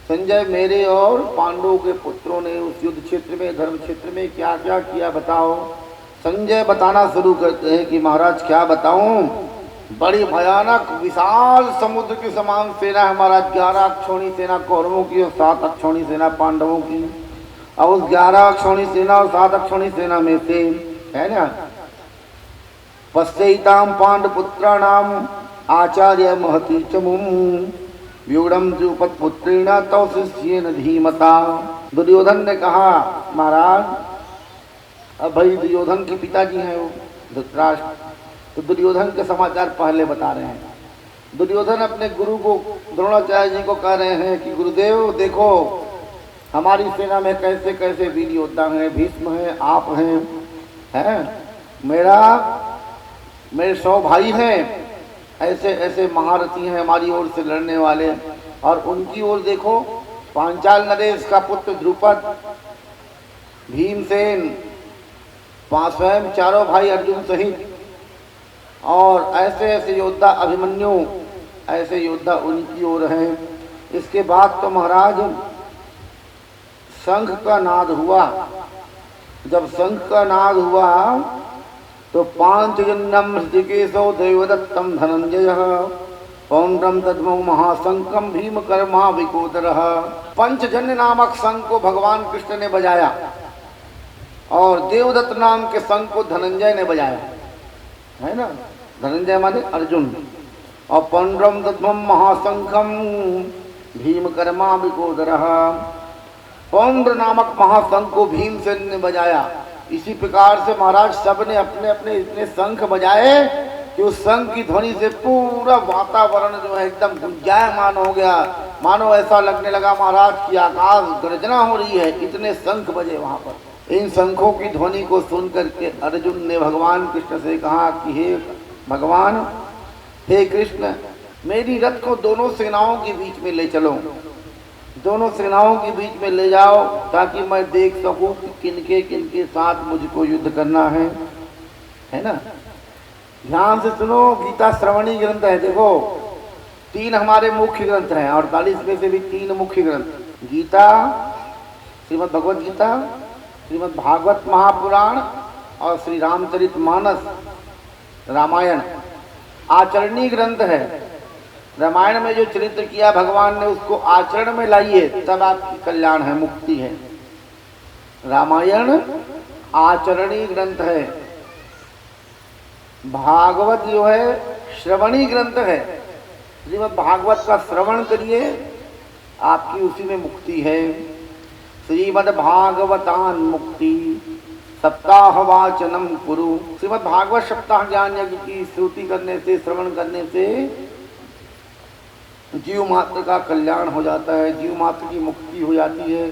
S6: संजय, मेरे और पांडवों के पुत्रों ने उस युद्ध क्षेत्र में, धर्म क्षेत्र में क्या क्या किया बताओ। संजय बताना शुरू करते हैं कि महाराज क्या बताऊं, बड़ी भयानक विशाल समुद्र के समान सेना है महाराज। 11 अक्षौणी सेना कौरवों की और 7 अक्षौणी सेना पांडवों की। और उस 11 अक्षौणी सेना और 7 अक्षौणी सेना में से, है ना, पश्यैतां पांडपुत्राणाम आचार्य महती चमुम व्यूढ़म द्रुपदपुत्रेण तव शिष्येन धीमता। दुर्योधन ने कहा महाराज, अब भाई दुर्योधन के पिताजी हैं वो धृतराष्ट्र, तो दुर्योधन के समाचार पहले बता रहे हैं। दुर्योधन अपने गुरु को, द्रोणाचार्य जी को कह रहे हैं कि गुरुदेव देखो हमारी सेना में कैसे कैसे वीर योद्धा हैं, भीष्म हैं, आप हैं, मेरे 100 भाई हैं, ऐसे ऐसे महारथी हैं हमारी ओर से लड़ने वाले। और उनकी ओर देखो, पांचाल नरेश का पुत्र द्रुपद, भीमसेन, स्वयं चारों भाई अर्जुन सहित, और ऐसे ऐसे योद्धा अभिमन्यु, ऐसे योद्धा उनकी ओर हैं। इसके बाद तो महाराज शंख का नाद हुआ। जब शंख का नाद हुआ तो पांचजन्यम हृतिकेशो देवदत्तम धनंजय पौंड्रम तद्मो महाशंकम भीम कर्मा विकोदर। पंचजन्य नामक शंख को भगवान कृष्ण ने बजाया और देवदत्त नाम के शंख को धनंजय ने बजाया, है ना। धनंजय माने अर्जुन। और पौंड्रम तद्मम महाशंखम भीम कर्मा विकोदर। पौंड्र नामक महाशंख को भीमसेन ने बजाया। इसी प्रकार से महाराज सब ने अपने अपने इतने शंख बजाए कि उस शंख की ध्वनि से पूरा वातावरण जो है एकदम गुंजायमान हो गया। मानो ऐसा लगने लगा महाराज कि आकाश गर्जना हो रही है, इतने शंख बजे वहां पर। इन शंखों की ध्वनि को सुन करके अर्जुन ने भगवान कृष्ण से कहा कि हे भगवान, हे कृष्ण, मेरी रथ को दोनों सेनाओं के बीच में ले चलो, दोनों सेनाओं के बीच में ले जाओ, ताकि मैं देख सकूं कि किनके किनके साथ मुझको युद्ध करना है ना। ध्यान से सुनो, गीता श्रवणी ग्रंथ है। देखो 3 हमारे मुख्य ग्रंथ हैं, 48 में से भी 3 मुख्य ग्रंथ, गीता, श्रीमद् भगवद गीता, श्रीमद् भागवत महापुराण और श्री रामचरितमानस रामायण आचरणीय ग्रंथ है। रामायण में जो चरित्र किया भगवान ने उसको आचरण में लाइए, तब आपकी कल्याण है, मुक्ति है। रामायण आचरणीय ग्रंथ है, भागवत जो है श्रवणी ग्रंथ है। श्रीमद् भागवत का श्रवण करिए, आपकी उसी में मुक्ति है। श्रीमद् भागवतान मुक्ति सप्ताह वाचनम कुरु। श्रीमद् भागवत सप्ताह ज्ञान यज्ञ की स्तुति करने से, श्रवण करने से जीव मात्र का कल्याण हो जाता है, जीव मात्र की मुक्ति हो जाती है।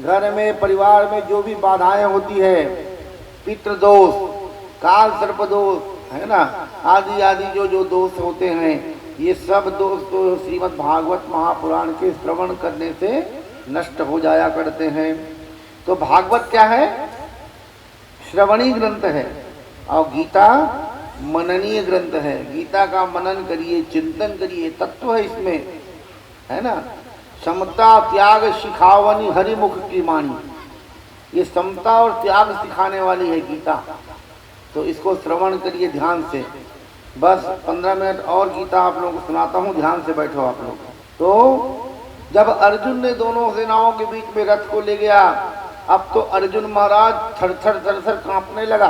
S6: घर में, परिवार में जो भी बाधाएं होती है, पितृदोष, काल सर्प दोष, है ना, आदि आदि जो दोष होते हैं, ये सब दोष तो श्रीमद् भागवत महापुराण के श्रवण करने से नष्ट हो जाया करते हैं। तो भागवत क्या है? श्रवणी ग्रंथ है। और गीता मननीय ग्रंथ है। गीता का मनन करिए, चिंतन करिए, तत्व है इसमें, है ना। समता त्याग सिखावनी हरिमुख की वाणी, ये समता और त्याग सिखाने वाली है गीता। तो इसको श्रवण करिए ध्यान से। बस 15 मिनट और गीता आप लोगों को सुनाता हूँ, ध्यान से बैठो आप लोग। तो जब अर्जुन ने दोनों सेनाओं के बीच में रथ को ले गया, अब तो अर्जुन महाराज थर थर थर थर कांपने लगा,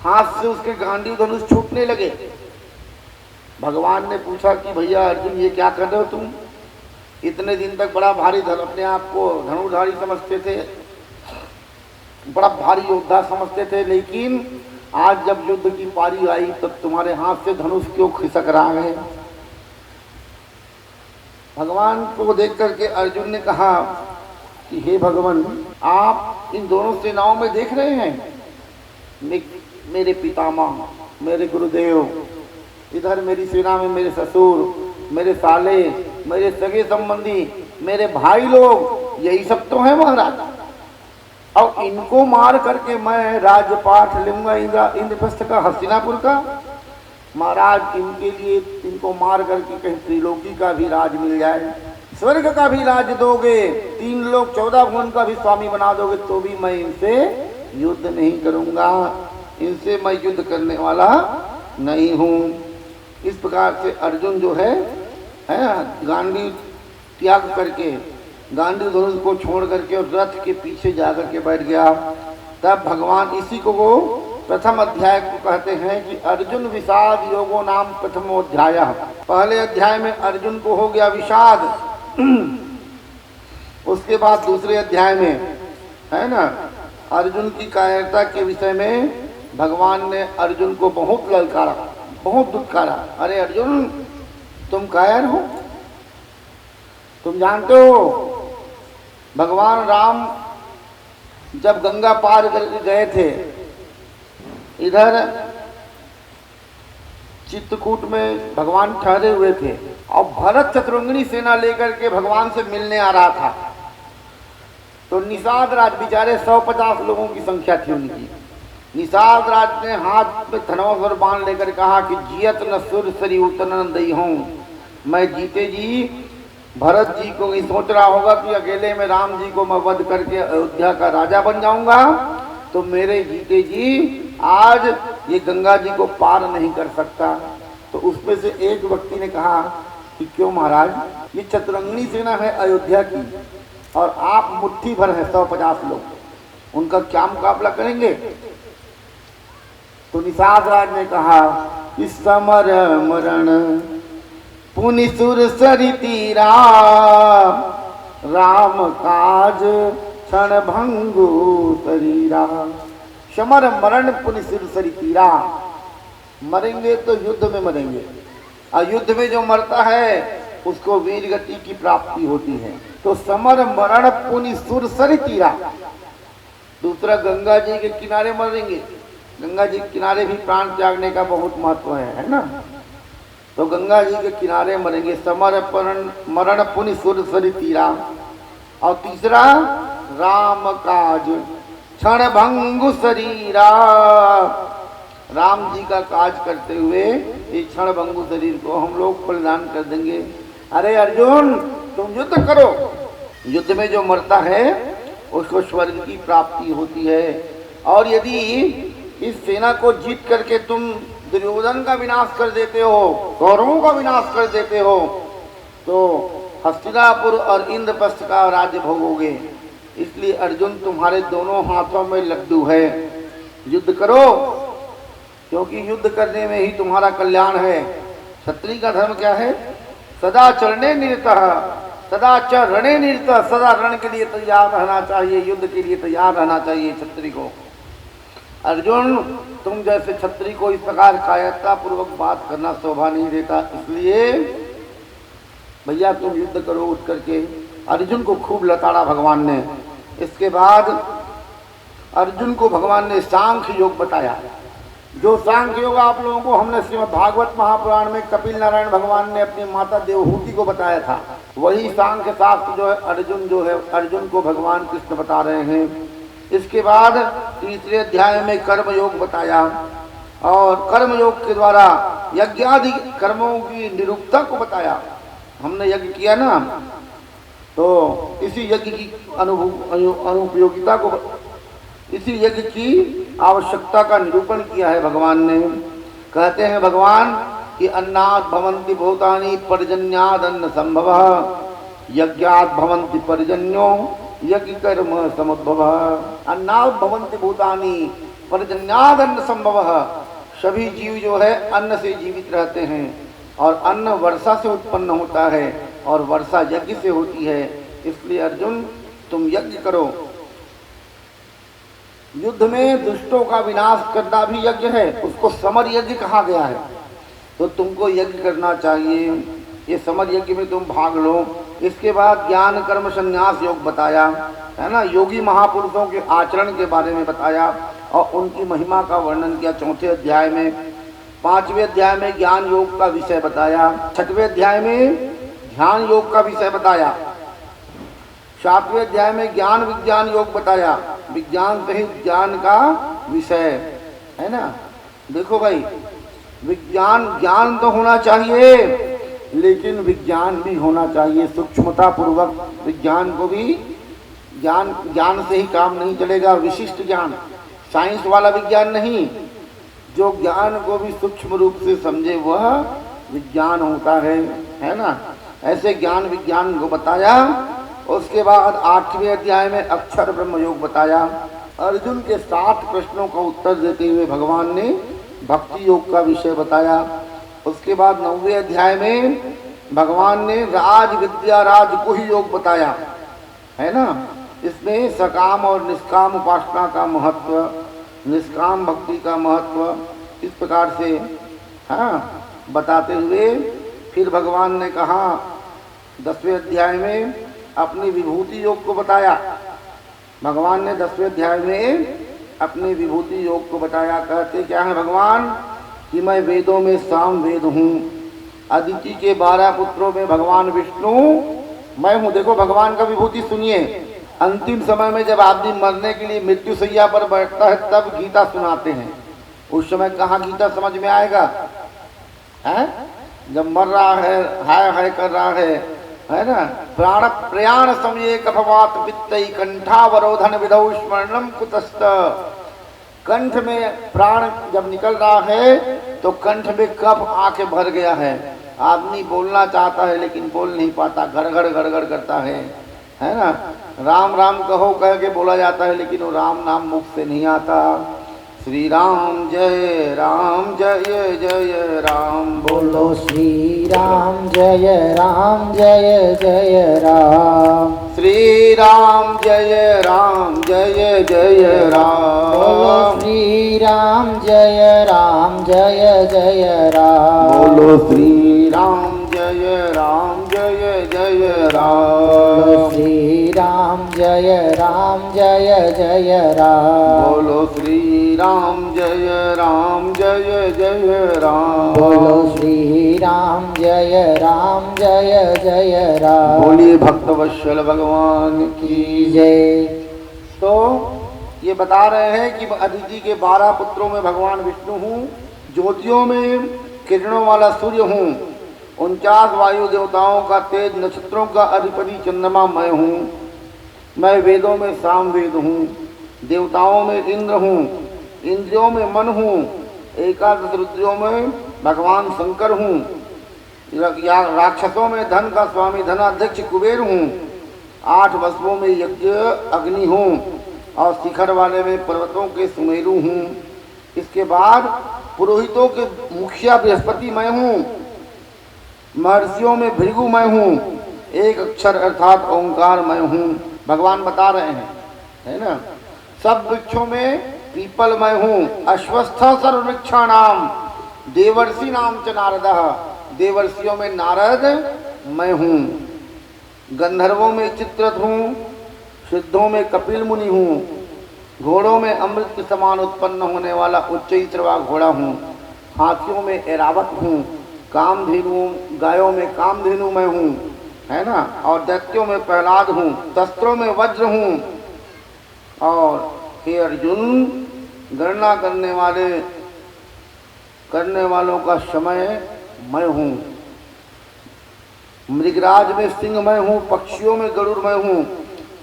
S6: हाथ से उसके गांडीव धनुष छूटने लगे। भगवान ने पूछा कि भैया अर्जुन ये क्या कर रहे हो तुम? इतने दिन तक बड़ा भारी अपने आप को धनुर्धारी समझते थे, बड़ा भारी योद्धा समझते थे, लेकिन आज जब युद्ध की पारी आई तब तुम्हारे हाथ से धनुष क्यों खिसक रहा है? भगवान को देख करके अर्जुन ने कहा कि हे भगवान, आप इन दोनों सेनाओं में देख रहे हैं, मेरे पितामह, मेरे गुरुदेव, इधर मेरी सेना में मेरे ससुर, मेरे साले, मेरे सगे संबंधी, मेरे भाई लोग, यही सब तो है महाराज। अब इनको मार करके मैं राजपाठ लूंगा इंद्रप्रस्थ का, हस्तिनापुर का? महाराज इनके लिए, इनको मार करके कहीं त्रिलोकी का भी राज मिल जाए, स्वर्ग का भी राज दोगे, 3 लोक 14 भुवन का भी स्वामी बना दोगे, तो भी मैं इनसे युद्ध नहीं करूंगा, इनसे मैं युद्ध करने वाला नहीं हूँ। इस प्रकार से अर्जुन जो है गांडीव त्याग करके, गांडीव धनुष को छोड़ करके और रथ के पीछे जाकर के बैठ गया। तब भगवान इसी को वो प्रथम अध्याय को कहते हैं कि अर्जुन विषाद योगो नाम प्रथमोध्याय। पहले अध्याय में अर्जुन को हो गया विषाद, उसके बाद दूसरे अध्याय में है ना अर्जुन की कायरता के विषय में भगवान ने अर्जुन को बहुत ललकारा, बहुत दुत्कारा। अरे अर्जुन, तुम कायर हो? तुम जानते हो भगवान राम जब गंगा पार कर गए थे, इधर चित्रकूट में भगवान ठहरे हुए थे और भरत शत्रुघ्नी सेना लेकर के भगवान से मिलने आ रहा था, तो निषाद राज बेचारे 150 लोगों की संख्या थी उनकी। निषाद राज ने हाथ में धनुष और बाण लेकर कहा कि जियत न सुर सरी उतन दई हूँ, मैं जीते जी भरत जी को ये सोच रहा होगा कि अकेले में राम जी को मैं वध करके अयोध्या का राजा बन जाऊंगा, तो मेरे जीते जी आज ये गंगा जी को पार नहीं कर सकता। तो उसमें से एक व्यक्ति ने कहा कि क्यों महाराज, ये चतुरंगिनी सेना है अयोध्या की और आप मुट्ठी भर है 150 लोग, उनका क्या मुकाबला करेंगे? तो निषाद राज ने कहा इस समर मरण पुनि सुर सरि तीरा, राम काज क्षण भंगु शरीरा। समर मरण पुनि सुर सरि तीरा, मरेंगे तो युद्ध में मरेंगे, और युद्ध में जो मरता है उसको वीर गति की प्राप्ति होती है। तो समर मरण पुनि सुर सरि तीरा। दूसरा, गंगा जी के किनारे मरेंगे, गंगा जी के किनारे भी प्राण त्यागने का बहुत महत्व है ना। तो गंगा जी के किनारे मरेंगे, समर मरण पुनि सुर सरि तीरा। और तीसरा, राम काज क्षण भंगु शरीरा, राम जी का काज करते हुए इस क्षण भंगु शरीर को हम लोग बलिदान कर देंगे। अरे अर्जुन, तुम युद्ध करो, युद्ध में जो मरता है उसको स्वर्ग की प्राप्ति होती है। और यदि इस सेना को जीत करके तुम दुर्योधन का विनाश कर देते हो, कौरवों का विनाश कर देते हो, तो हस्तिनापुर और इंद्रप्रस्थ का राज्य भोगोगे। इसलिए अर्जुन, तुम्हारे दोनों हाथों में लड्डू है, युद्ध करो, क्योंकि युद्ध करने में ही तुम्हारा कल्याण है। क्षत्रिय का धर्म क्या है? सदा चरणे निरतः, सदा चरणे निरतः, सदा रण के लिए तैयार रहना चाहिए, युद्ध के लिए तैयार रहना चाहिए क्षत्रिय को। अर्जुन, तुम जैसे क्षत्रिय को इस प्रकार कायरता पूर्वक बात करना शोभा नहीं देता, इसलिए भैया तुम युद्ध करो उठ करके। अर्जुन को खूब लताड़ा भगवान ने। इसके बाद अर्जुन को भगवान ने सांख्य योग बताया। जो सांख्य योग आप लोगों को हमने श्रीमद् भागवत महापुराण में कपिल नारायण भगवान ने अपनी माता देवहूति को बताया था, वही सांख्य शास्त्र जो है अर्जुन को भगवान कृष्ण बता रहे हैं। इसके बाद तीसरे अध्याय में कर्म योग बताया, और कर्म योग के द्वारा यज्ञादि कर्मों की निरूपता को बताया। हमने यज्ञ किया ना, तो इसी यज्ञ की अनुपयोगिता को, इसी यज्ञ की आवश्यकता का निरूपण किया है भगवान ने। कहते हैं भगवान कि अन्नात् भवन्ति भूतानि पर्जन्याद् अन्न संभवः, यज्ञात् भवन्ति पर्जन्यो यज्ञ कर्म समुद्भवः अन्नात् भवन्ति भूतानि पर्जन्यात् अन्न संभवः। सभी जीव जो है अन्न से जीवित रहते हैं और अन्न वर्षा से उत्पन्न होता है और वर्षा यज्ञ से होती है। इसलिए अर्जुन तुम यज्ञ करो। युद्ध में दुष्टों का विनाश करना भी यज्ञ है, उसको समर यज्ञ कहा गया है। तो तुमको यज्ञ करना चाहिए, ये समर यज्ञ में तुम भाग लो। इसके बाद ज्ञान कर्म संन्यास योग बताया है ना, योगी महापुरुषों के आचरण के बारे में बताया और उनकी महिमा का वर्णन किया 4थे अध्याय में। 5वें अध्याय में ज्ञान योग का विषय बताया। 6वें अध्याय में ध्यान योग का विषय बताया। 7वें अध्याय में ज्ञान विज्ञान योग बताया, विज्ञान सहित ज्ञान का विषय है ना। देखो भाई, विज्ञान ज्ञान तो होना चाहिए लेकिन विज्ञान भी होना चाहिए सूक्ष्मता पूर्वक। विज्ञान को भी ज्ञान से ही काम नहीं चलेगा, विशिष्ट ज्ञान, साइंस वाला विज्ञान नहीं। जो ज्ञान को भी सूक्ष्म रूप से समझे वह विज्ञान होता है ना। ऐसे ज्ञान विज्ञान को बताया। उसके बाद 8वें अध्याय में अक्षर ब्रह्म योग बताया। अर्जुन के 7 प्रश्नों का उत्तर देते हुए भगवान ने भक्ति योग का विषय बताया। उसके बाद 9वें अध्याय में भगवान ने राज विद्या राजगुह्य योग बताया है ना। इसमें सकाम और निष्काम उपासना का महत्व, निष्काम भक्ति का महत्व इस प्रकार से बताते हुए फिर भगवान ने कहा 10वें अध्याय में अपनी विभूति योग को बताया। भगवान ने 10वें अध्याय में अपनी विभूति योग को बताया। कहते क्या है भगवान कि मैं वेदों में साम वेद हूँ, अदिति के 12 पुत्रों में भगवान विष्णु मैं हूँ। देखो भगवान का विभूति सुनिए। अंतिम समय में जब आदमी मरने के लिए मृत्यु शैया पर बैठता है तब गीता सुनाते हैं। उस समय कहाँ गीता समझ में आएगा है? जब मर रहा है, हाय कर रहा है ना। प्राण प्रयाण समय कफवात वित्तई कंठावरोधन विधौ स्मरणम कुतस्त। कंठ में प्राण जब निकल रहा है तो कंठ में कफ आके भर गया है। आदमी बोलना चाहता है लेकिन बोल नहीं पाता, गड़गड़ करता है ना। राम राम कहो कह के बोला जाता है लेकिन वो राम नाम मुख से नहीं आता। श्री राम जय जय राम
S2: बोलो श्री राम जय जय राम।
S6: श्री राम जय जय राम।
S2: बोलो श्री राम जय जय राम।
S6: बोलो श्री राम जय जय राम।
S2: बोलो श्री राम जय जय राम।
S6: बोलो श्री राम जय जय राम।
S2: बोलो श्री राम जय जय राम।
S6: बोलिए भक्तवत्सल भगवान की
S2: जय।
S6: तो ये बता रहे हैं कि अदिति के 12 पुत्रों में भगवान विष्णु हूँ, ज्योतियों में किरणों वाला सूर्य हूँ, 49 वायु देवताओं का तेज, नक्षत्रों का अधिपति चंद्रमा मैं हूँ। मैं वेदों में साम वेद हूँ, देवताओं में इंद्र हूँ, इंद्रियों में मन हूँ, 11 रुद्रों में भगवान शंकर हूँ, राक्षसों में धन का स्वामी धनाध्यक्ष कुबेर हूँ, 8 वसुओं में यज्ञ अग्नि हूँ और शिखर वाले में पर्वतों के सुमेरु हूँ। इसके बाद पुरोहितों के मुखिया बृहस्पति मैं हूँ, महर्षियों में भृगु मैं हूँ, एक अक्षर अर्थात ओंकार मैं हूँ। भगवान बता रहे हैं है ना। सब वृक्षों में पीपल मैं हूँ, अश्वस्थ सर्ववृक्षाणाम देवर्षि नाम च नारदः। देवर्षियों में नारद मैं हूँ, गंधर्वों में चित्ररथ हूँ, सिद्धों में कपिल मुनि हूँ, घोड़ों में अमृत के समान उत्पन्न होने वाला उच्चैश्रवा घोड़ा हूँ, हाथियों में ऐरावत हूँ, कामधेनु गायों में कामधेनु मैं हूँ है ना, और दैत्यों में प्रहलाद हूँ, शस्त्रों में वज्र हूँ। और हे अर्जुन, गणना करने वालों का समय मैं हूँ। मृगराज में सिंह मैं हूँ, पक्षियों में गरुड़ मैं हूँ,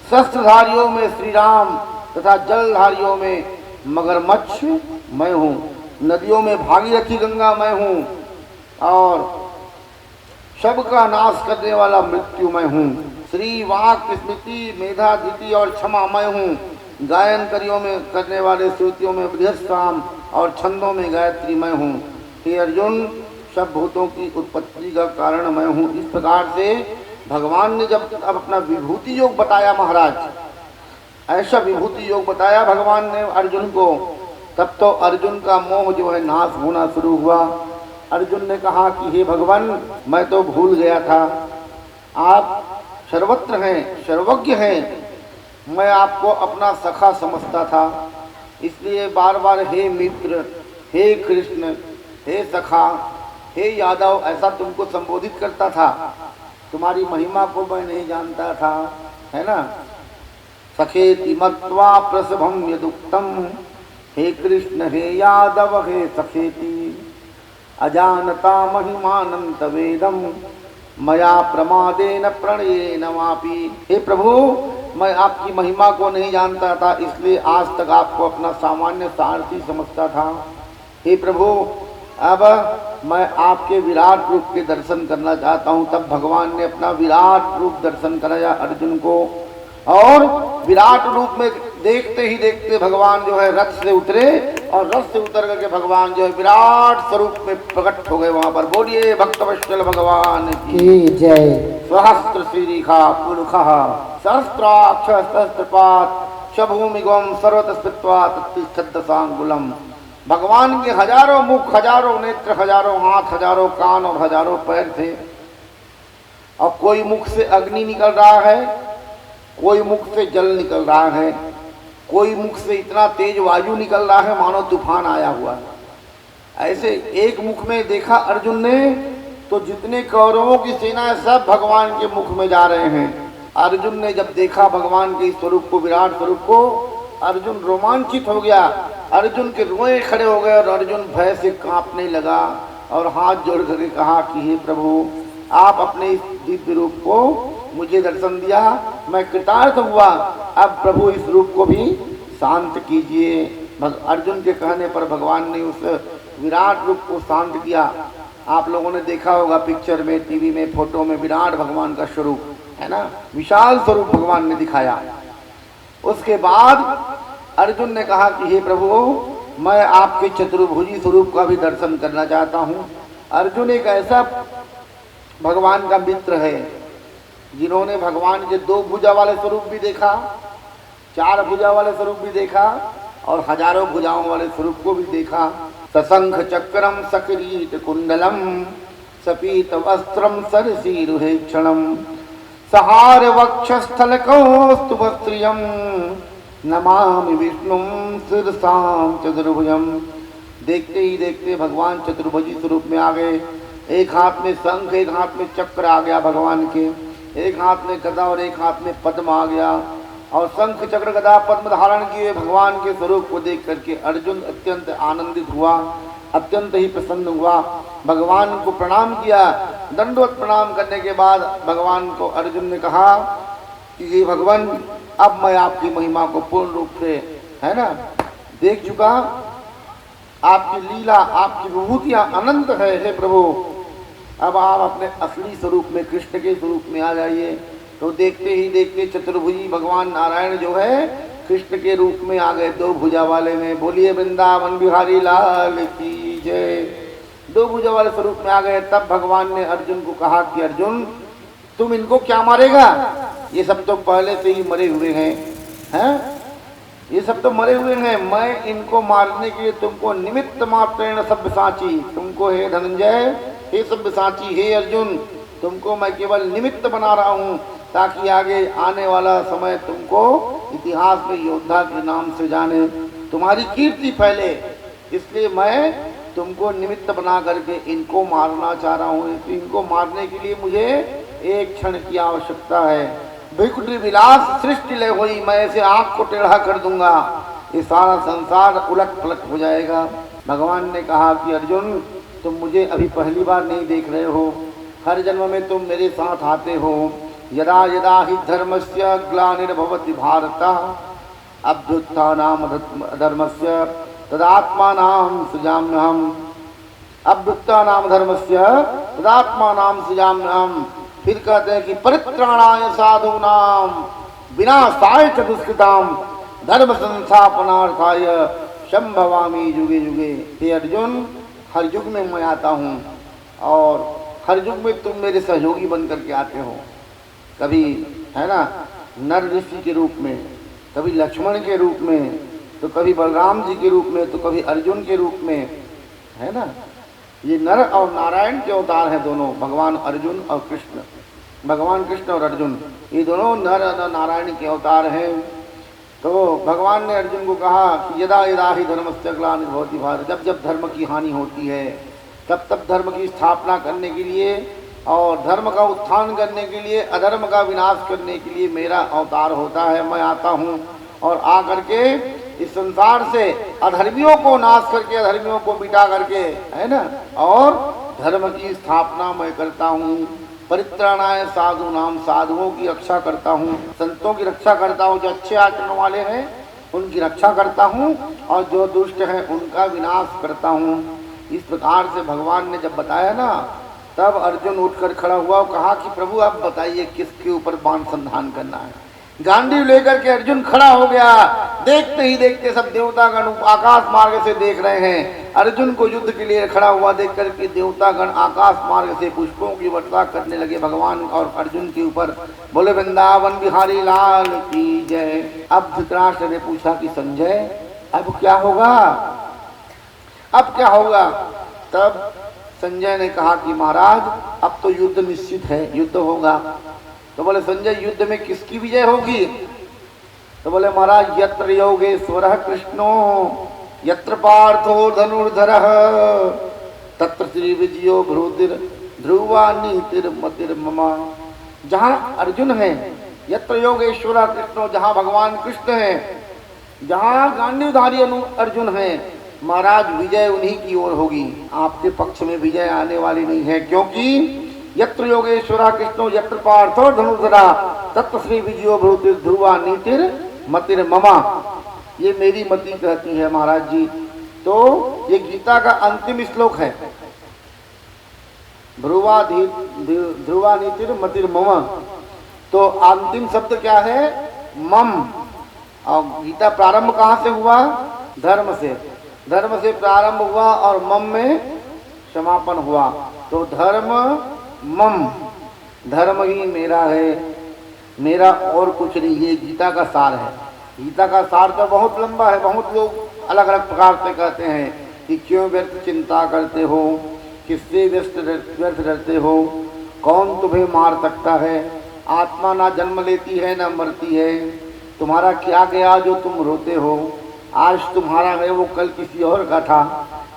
S6: शस्त्रधारियों में श्री राम तथा जलधारियों में मगरमच्छ मैं हूँ, नदियों में भागीरथी गंगा मैं हूँ और सबका नाश करने वाला मृत्यु मैं हूँ। श्री वाक स्मृति मेधा धृति और क्षमा मैं हूँ। गायन करियों में करने वाले श्रुतियों में बृहस्पति और छंदों में गायत्री मैं हूँ। हे अर्जुन, सब भूतों की उत्पत्ति का कारण मैं हूँ। इस प्रकार से भगवान ने जब अब अपना विभूति योग बताया महाराज, ऐसा विभूति योग बताया भगवान ने अर्जुन को, तब तो अर्जुन का मोह जो है नाश होना शुरू हुआ। अर्जुन ने कहा कि हे भगवान, मैं तो भूल गया था, आप सर्वत्र हैं, सर्वज्ञ हैं, मैं आपको अपना सखा समझता था, इसलिए बार बार हे मित्र, हे कृष्ण, हे सखा, हे यादव ऐसा तुमको संबोधित करता था। तुम्हारी महिमा को मैं नहीं जानता था, है ना। सखेति मत्वा प्रसभम यदुक्तम, हे कृष्ण हे यादव हे सखेति, अजानता महिमानंत वेदम, मया प्रमादेन प्रणयेन वापि। हे प्रभु, मैं आपकी महिमा को नहीं जानता था, इसलिए आज तक आपको अपना सामान्य सारथी समझता था। हे प्रभु, अब मैं आपके विराट रूप के दर्शन करना चाहता हूँ। तब भगवान ने अपना विराट रूप दर्शन कराया अर्जुन को, और विराट रूप में देखते ही देखते भगवान जो है रथ से उतरे, और रथ से उतर करके भगवान जो है विराट स्वरूप में प्रकट हो गए वहां पर। बोलिए भक्तवत्सल भगवान
S2: की जय।
S6: सहस्त्र श्रीखा पुरुखा सहस्त्राक्ष सहस्त्रपात शभूमिगम सर्वतस्पित्वा तत्तिष्ठद्दशांगुलम। भगवान के हजारों मुख, हजारों नेत्र, हजारों हाथ, हजारों कान और हजारों पैर थे। और कोई मुख से अग्नि निकल रहा है, कोई मुख से जल निकल रहा है, कोई मुख से इतना तेज वायु निकल रहा है मानो तूफान आया हुआ है। ऐसे एक मुख में देखा अर्जुन ने तो जितने कौरवों की सेना है सब भगवान के मुख में जा रहे हैं। अर्जुन ने जब देखा भगवान के स्वरूप को, विराट स्वरूप को, अर्जुन रोमांचित हो गया, अर्जुन के रोए खड़े हो गए और अर्जुन भय से कांपने लगा और हाथ जोड़ करके कहा कि हे प्रभु, आप अपने इस दिव्य रूप को मुझे दर्शन दिया, मैं कृतार्थ हुआ, अब प्रभु इस रूप को भी शांत कीजिए। अर्जुन के कहने पर भगवान ने उस विराट रूप को शांत किया। आप लोगों ने देखा होगा पिक्चर में, टीवी में, फोटो में, विराट भगवान का स्वरूप है ना, विशाल स्वरूप भगवान ने दिखाया। उसके बाद अर्जुन ने कहा कि हे प्रभु, मैं आपके चतुर्भुजी स्वरूप का भी दर्शन करना चाहता हूँ। अर्जुन एक ऐसा भगवान का मित्र है जिन्होंने भगवान के 2 भुजा वाले स्वरूप भी देखा, 4 भुजा वाले स्वरूप भी देखा और हजारों भुजाओं वाले स्वरूप को भी देखा। सशंख चक्रम सकिरीट कुंडलम सपीत वस्त्रम सरसीरुहेक्षणम सहार वक्षस्थल कौस्तुभस्त्रियम नमामि विष्णुम शिरसाम चतुर्भुजम। देखते ही देखते भगवान चतुर्भुजी स्वरूप में आ गए। एक हाथ में शंख, एक हाथ में चक्र आ गया भगवान के, एक हाथ में गदा और एक हाथ में पद्म आ गया। और शंख चक्र गदा पद्म धारण किए भगवान के स्वरूप को देख करके अर्जुन अत्यंत आनंदित हुआ, अत्यंत ही प्रसन्न हुआ। भगवान को प्रणाम किया। दंडवत प्रणाम करने के बाद भगवान को अर्जुन ने कहा कि हे भगवान, अब मैं आपकी महिमा को पूर्ण रूप से, है ना, देख चुका। आपकी लीला, आपकी विभूतियाँ अनंत है। हे प्रभु, अब आप अपने असली स्वरूप में, कृष्ण के स्वरूप में आ जाइए। तो देखते ही देखते चतुर्भुजी भगवान नारायण जो है कृष्ण के रूप में आ गए, 2 भुजा वाले में। बोलिए वृंदावन बिहारी लाल की जय। 2 भुजा वाले स्वरूप में आ गए। तब भगवान ने अर्जुन को कहा कि अर्जुन, तुम इनको क्या मारेगा? ये सब तो पहले से ही मरे हुए हैं, ये सब तो मरे हुए हैं। मैं इनको मारने के लिए तुमको निमित्त मात्रेण सब्यसाची, तुमको हे धनंजय, हे सब्यसाची, हे अर्जुन, तुमको मैं केवल निमित्त बना रहा हूँ ताकि आगे आने वाला समय तुमको इतिहास में योद्धा के नाम से जाने, तुम्हारी कीर्ति फैले। इसलिए मैं तुमको निमित्त बना करके इनको मारना चाह रहा हूँ। तो इनको मारने के लिए मुझे एक क्षण की आवश्यकता है। भृकुटी विलास सृष्टि लय हुई, मैं ऐसे आँख को टेढ़ा कर दूंगा, ये सारा संसार उलट पलट हो जाएगा। भगवान ने कहा कि अर्जुन, तुम मुझे अभी पहली बार नहीं देख रहे हो, हर जन्म में तुम मेरे साथ आते हो। यदा यदा हि धर्मस्य ग्लानिर्भवति भारत अभ्युत्थानाम धर्मस्य तदात्मानां सृजाम्यहम्। अभ्युत्थानाम धर्मस्य तदात्मानां सृजाम्यहम्। फिर कहते हैं कि परित्राणाय साधूनाम विनाशाय च दुष्कृताम धर्म संस्थापनार्थाय संभवामि युगे युगे। हे अर्जुन, हर युग में मैं आता हूँ और हर युग में तुम मेरे सहयोगी बन करके आते हो। कभी है ना नर ऋषि के रूप में, कभी लक्ष्मण के रूप में, तो कभी बलराम जी के रूप में, तो कभी अर्जुन के रूप में, है ना। ये नर और नारायण के अवतार हैं दोनों, भगवान अर्जुन और कृष्ण, भगवान कृष्ण और अर्जुन, ये दोनों नर और नारायण के अवतार हैं। तो भगवान ने अर्जुन को कहा कि यदा यदा ही धर्मस्य ग्लानिर्भवति भारत, जब जब धर्म की हानि होती है तब तब धर्म की स्थापना करने के लिए और धर्म का उत्थान करने के लिए, अधर्म का विनाश करने के लिए मेरा अवतार होता है। मैं आता हूँ और आ करके इस संसार से अधर्मियों को नाश करके, अधर्मियों को मिटा करके, है ना, और धर्म की स्थापना मैं करता हूँ। परित्राणाय साधु नाम, साधुओं की रक्षा करता हूँ, संतों की रक्षा करता हूँ, जो अच्छे आचरण वाले हैं उनकी रक्षा करता हूँ और जो दुष्ट हैं उनका विनाश करता हूँ। इस प्रकार से भगवान ने जब बताया ना, तब अर्जुन उठकर खड़ा हुआ और कहा कि प्रभु आप बताइए किसके ऊपर बाण संधान करना है। गांडीव लेकर के अर्जुन खड़ा हो गया। देखते ही देखते सब देवतागण आकाश मार्ग से देख रहे हैं। अर्जुन को युद्ध के लिए खड़ा हुआ देख करके देवतागण आकाश मार्ग से पुष्पों की वर्षा करने लगे भगवान और अर्जुन के ऊपर। बोले वृंदावन बिहारी लाल की जय। अब धृतराष्ट्र ने पूछा कि संजय अब क्या होगा, अब क्या होगा। तब संजय ने कहा कि महाराज अब तो युद्ध निश्चित है, युद्ध होगा। तो बोले संजय युद्ध में किसकी विजय होगी। तो बोले महाराज यत्र योगेश्वरः कृष्णो यत्र पार्थो धनुर्धरः तत्र श्री विजयो भ्रूतिर ध्रुवा नीतिर मतिर ममा। जहाँ अर्जुन है, यत्र योगेश्वरः कृष्णो, जहाँ भगवान कृष्ण है, जहाँ गांडीवधारी अर्जुन है, महाराज विजय उन्हीं की ओर होगी, आपके पक्ष में विजय आने वाली नहीं है। क्योंकि यत्र योगेश्वरा कृष्णो यत्र पार्थो धनुर्धरा तत्र श्री विजयो भ्रूतिर ध्रुवा नीतिर मतिर ममा। ये मेरी मति कहती है महाराज जी। तो ये गीता का अंतिम श्लोक है, ध्रुवा नीतिर मतिर मम। तो अंतिम शब्द क्या है, मम। और गीता प्रारंभ कहाँ से हुआ, धर्म से, धर्म से प्रारंभ हुआ और मम में समापन हुआ। तो धर्म मम, धर्म ही मेरा है, मेरा और कुछ नहीं। ये गीता का सार है। गीता का सार तो बहुत लंबा है, बहुत लोग अलग अलग प्रकार से कहते हैं कि क्यों व्यर्थ चिंता करते हो, किससे व्यर्थ डरते हो, कौन तुम्हें मार सकता है, आत्मा ना जन्म लेती है ना मरती है, तुम्हारा क्या गया जो तुम रोते हो, आज तुम्हारा है वो कल किसी और का था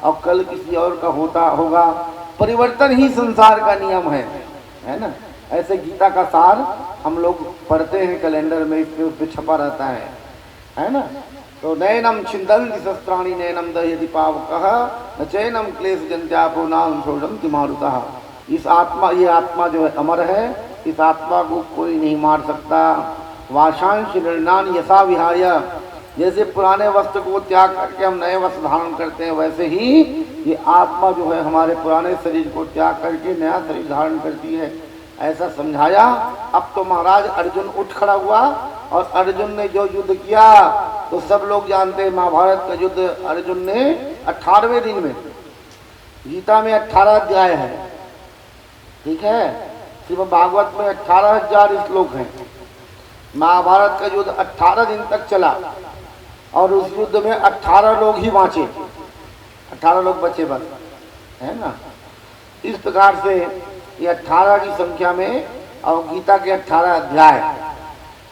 S6: और कल किसी और का होता होगा, परिवर्तन ही संसार का नियम है ना। ऐसे गीता का सार हम लोग पढ़ते हैं कैलेंडर में, इस पे छपा रहता है ना। तो नैनम छिंदन्ति शस्त्राणि नैनम दह्यति पावकः न चैनम क्लेश जन्त्यापो नाम शोषम तिमारुतः। इस आत्मा, ये आत्मा जो है अमर है, इस आत्मा को कोई नहीं मार सकता। वाशांश निर्णान यशा विहाय, जैसे पुराने वस्त्र को त्याग करके हम नए वस्त्र धारण करते हैं, वैसे ही ये आत्मा जो है हमारे पुराने शरीर को त्याग करके नया शरीर धारण करती है, ऐसा समझाया। अब तो महाराज अर्जुन उठ खड़ा हुआ और अर्जुन ने जो युद्ध किया तो सब लोग जानते हैं। महाभारत का युद्ध अर्जुन ने 18वें दिन में, गीता में 18 अध्याय है, ठीक है, श्रीमद् भागवत में 18,000 श्लोक हैं। महाभारत का युद्ध 18 दिन तक चला और उस युद्ध में 18 लोग ही बाँचे, 18 लोग बचे बस, है ना। इस प्रकार से ये 18 की संख्या में और गीता के 18 अध्याय,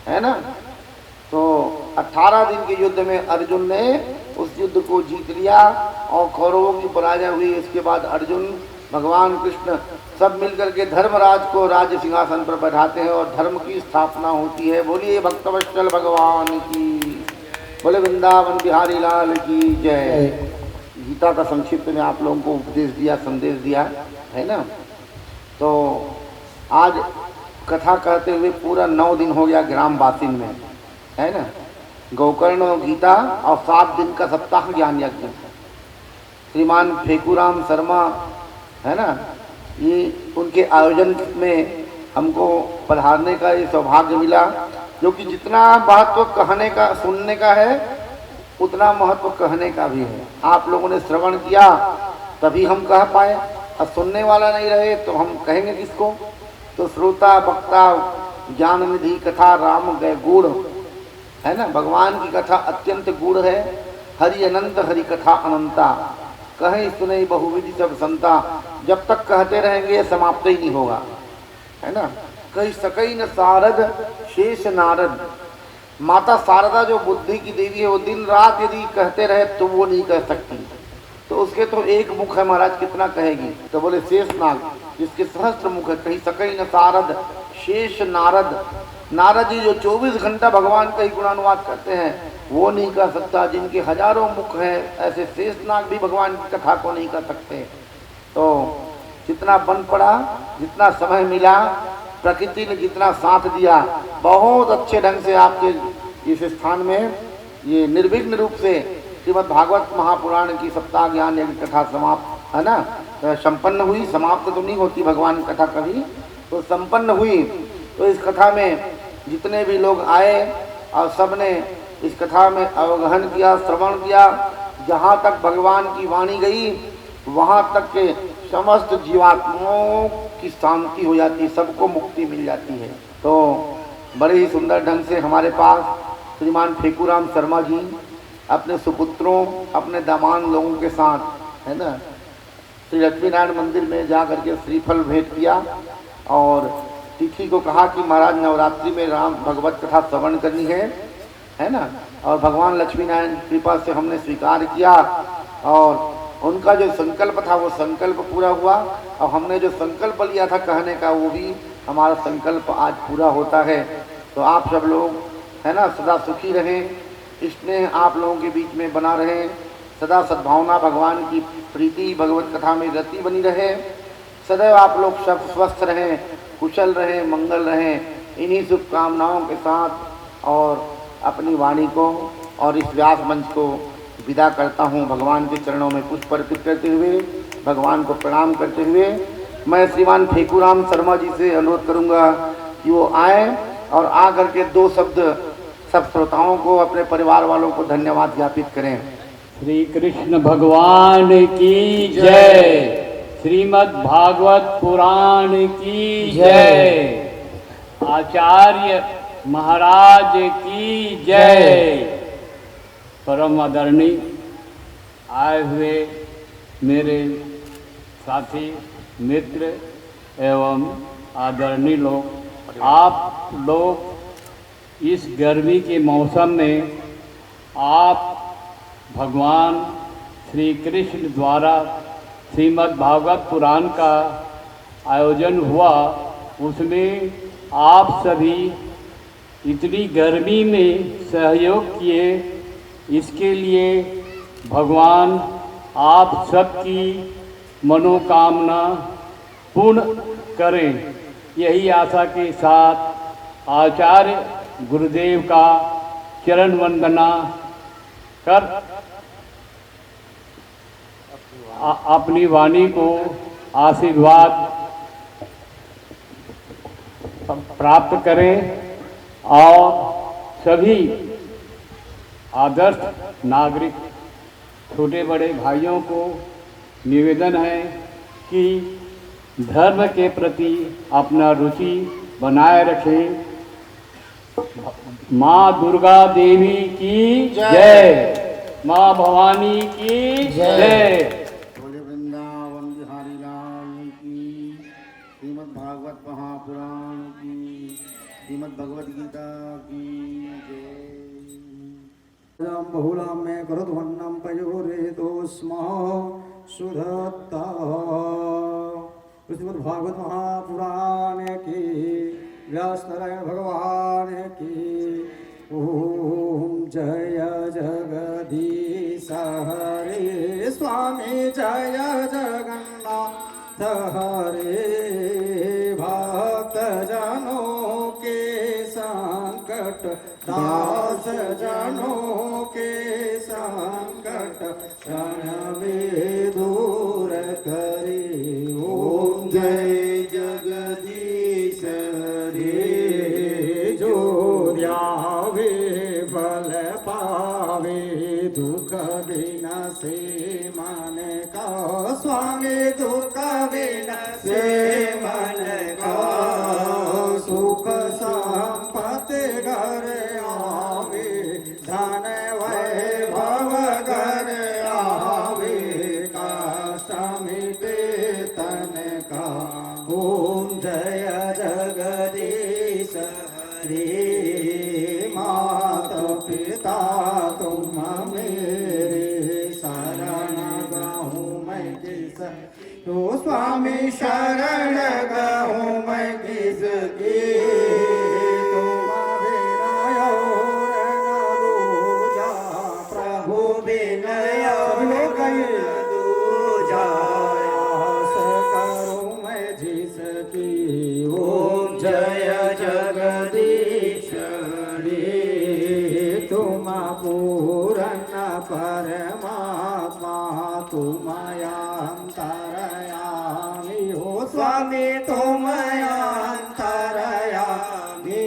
S6: है ना। तो 18 दिन के युद्ध में अर्जुन ने उस युद्ध को जीत लिया और कौरवों की पराजय हुई। इसके बाद अर्जुन, भगवान कृष्ण सब मिलकर के धर्मराज को राज्य सिंहासन पर बैठाते हैं और धर्म की स्थापना होती है। बोलिए भक्तवत्सल भगवान की, बोले वृंदावन बिहारी लाल की जय। गीता का संक्षिप्त में आप लोगों को उपदेश दिया, संदेश दिया, है ना। तो आज कथा कहते हुए पूरा 9 दिन हो गया ग्राम वासिन में, है ना। गोकर्ण गीता और 7 दिन का सप्ताह ज्ञान यज्ञ। श्रीमान फेकूराम शर्मा, है ना, ये उनके आयोजन में हमको पधारने का ये सौभाग्य मिला, जो कि जितना महत्व कहने का सुनने का है उतना महत्व कहने का भी है। आप लोगों ने श्रवण किया तभी हम कह पाए, और सुनने वाला नहीं रहे तो हम कहेंगे किसको। तो श्रोता वक्ता ज्ञान निधि कथा राम गए गुण, है ना। भगवान की कथा अत्यंत गुण है। हरि अनंत हरि कथा अनंता, कहीं सुने बहुविधि सब संता। जब तक कहते रहेंगे समाप्त ही नहीं होगा, है ना। कहीं सकई न सारद शेष नारद, माता शारदा जो बुद्धि की देवी है, वो दिन रात यदि कहते रहे तो वो नहीं कह सकती। तो उसके तो एक मुख है महाराज, कितना कहेगी। तो बोले शेष नाग, जिसके सहस्त्र मुख है। कहीं सकई न सारद शेष नारद, नारद जी जो 24 घंटा भगवान का ही गुणानुवाद करते हैं, वो नहीं कर सकता। जिनके हजारों मुख हैं, ऐसे शेषनाग भी भगवान की कथा को नहीं कर सकते। तो जितना बन पड़ा, जितना समय मिला, प्रकृति ने जितना साथ दिया, बहुत अच्छे ढंग से आपके इस स्थान में ये निर्विघ्न रूप से श्रीमद् भागवत महापुराण की सप्ताह ज्ञान यज्ञ कथा समाप्त, है ना, संपन्न हुई। समाप्त तो नहीं होती भगवान की कथा कभी, तो संपन्न हुई। तो इस कथा में जितने भी लोग आए और सब ने इस कथा में अवगहन किया, श्रवण किया। जहाँ तक भगवान की वाणी गई वहाँ तक के समस्त जीवात्माओं की शांति हो जाती है, सबको मुक्ति मिल जाती है। तो बड़े ही सुंदर ढंग से हमारे पास श्रीमान फेकूराम शर्मा जी अपने सुपुत्रों, अपने दामाद लोगों के साथ, है ना, श्री लक्ष्मीनारायण मंदिर में जा करके श्रीफल भेंट किया और तिथि को कहा कि महाराज नवरात्रि में राम भगवत कथा श्रवण करनी है ना। और भगवान लक्ष्मीनारायण की कृपा से हमने स्वीकार किया और उनका जो संकल्प था वो संकल्प पूरा हुआ। और हमने जो संकल्प लिया था कहने का, वो भी हमारा संकल्प आज पूरा होता है। तो आप सब लोग, है ना, सदा सुखी रहें, स्नेह आप लोगों के बीच में बना रहे, सदा सद्भावना, भगवान की प्रीति, भगवत कथा में रति बनी रहे। सदैव आप लोग सब स्वस्थ रहें, कुशल रहें, मंगल रहें। इन्हीं शुभकामनाओं के साथ और अपनी वाणी को और इस व्यास मंच को विदा करता हूँ। भगवान के चरणों में पुष्प अर्पित करते हुए, भगवान को प्रणाम करते हुए, मैं श्रीमान फेकूराम शर्मा जी से अनुरोध करूँगा कि वो आए और आ करके 2 शब्द सब श्रोताओं को, अपने परिवार वालों को धन्यवाद ज्ञापित करें।
S3: श्री कृष्ण भगवान की जय। श्रीमद् भागवत पुराण की जय। आचार्य महाराज की जय। परम आदरणीय आए हुए मेरे साथी मित्र एवं आदरणीय लोग, आप लोग इस गर्मी के मौसम में आप भगवान श्री कृष्ण द्वारा श्रीमद् भागवत पुराण का आयोजन हुआ, उसमें आप सभी इतनी गर्मी में सहयोग किए। इसके लिए भगवान आप सबकी मनोकामना पूर्ण करें, यही आशा के साथ आचार्य गुरुदेव का चरण वंदना कर अपनी वाणी को आशीर्वाद प्राप्त करें। और सभी आदर्श नागरिक छोटे बड़े भाइयों को निवेदन है कि धर्म के प्रति अपना रुचि बनाए रखें। माँ दुर्गा देवी की जय, माँ भवानी की जय।
S6: बोले वृंदावन बिहारी लाल की, श्रीमद् भागवत महापुराण की, श्रीमद् भगवद गीता की जय।
S5: बहुलां में करोध्वन्नं पयोरेतोस्मः सुधत्ता। श्रीमद् भागवत महापुराण की, व्यास नारायण भगवान की। ओम जय जगदीश हरे स्वामी, जय जगन्नाथ हरे। भक्त जनों के संकट, दास जनों के संकट क्षण में दूर करे। ओम जय जगदीश दुख बिन से मन का सुख संपत्ति घर आवे धन वैभव घर आवे कष्ट मिटे तन का ओम जय जगदीश रे माता पिता तुम मेरे शरण गहूँ मैं किस तो स्वामी शरण गहूँ मैं किसकी तुम बिना और न दूजा प्रभु बिना और न दूजा आस करूँ मैं जिसकी ओम जय जगदीश रे तुम पूर्ण परमात्मा तुम अंतरयामी हो स्वामी तुम अंतरयामी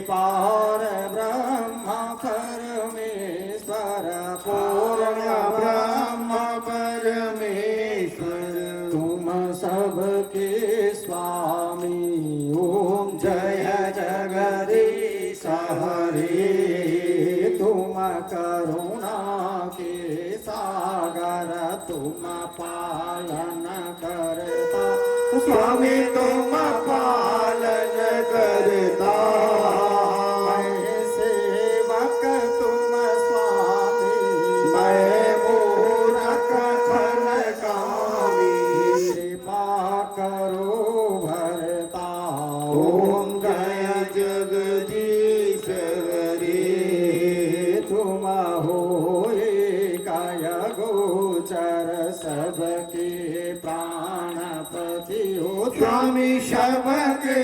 S5: पार ब्रह्म परमेश्वर पूर्ण ब्रह्म परमेश्वर तुम सबके स्वामी ओम जय जगदीश हरे तुम करुणा के सागर तुम पालन करता स्वामी तुम पालन करता मैं सेवक तुम स्वामी मैं मूरख खन कामी कृपा करो भरता ओम जय जगदीश रे तुम हो काय गोचर सबके प्राणपति हो स्वामी सबके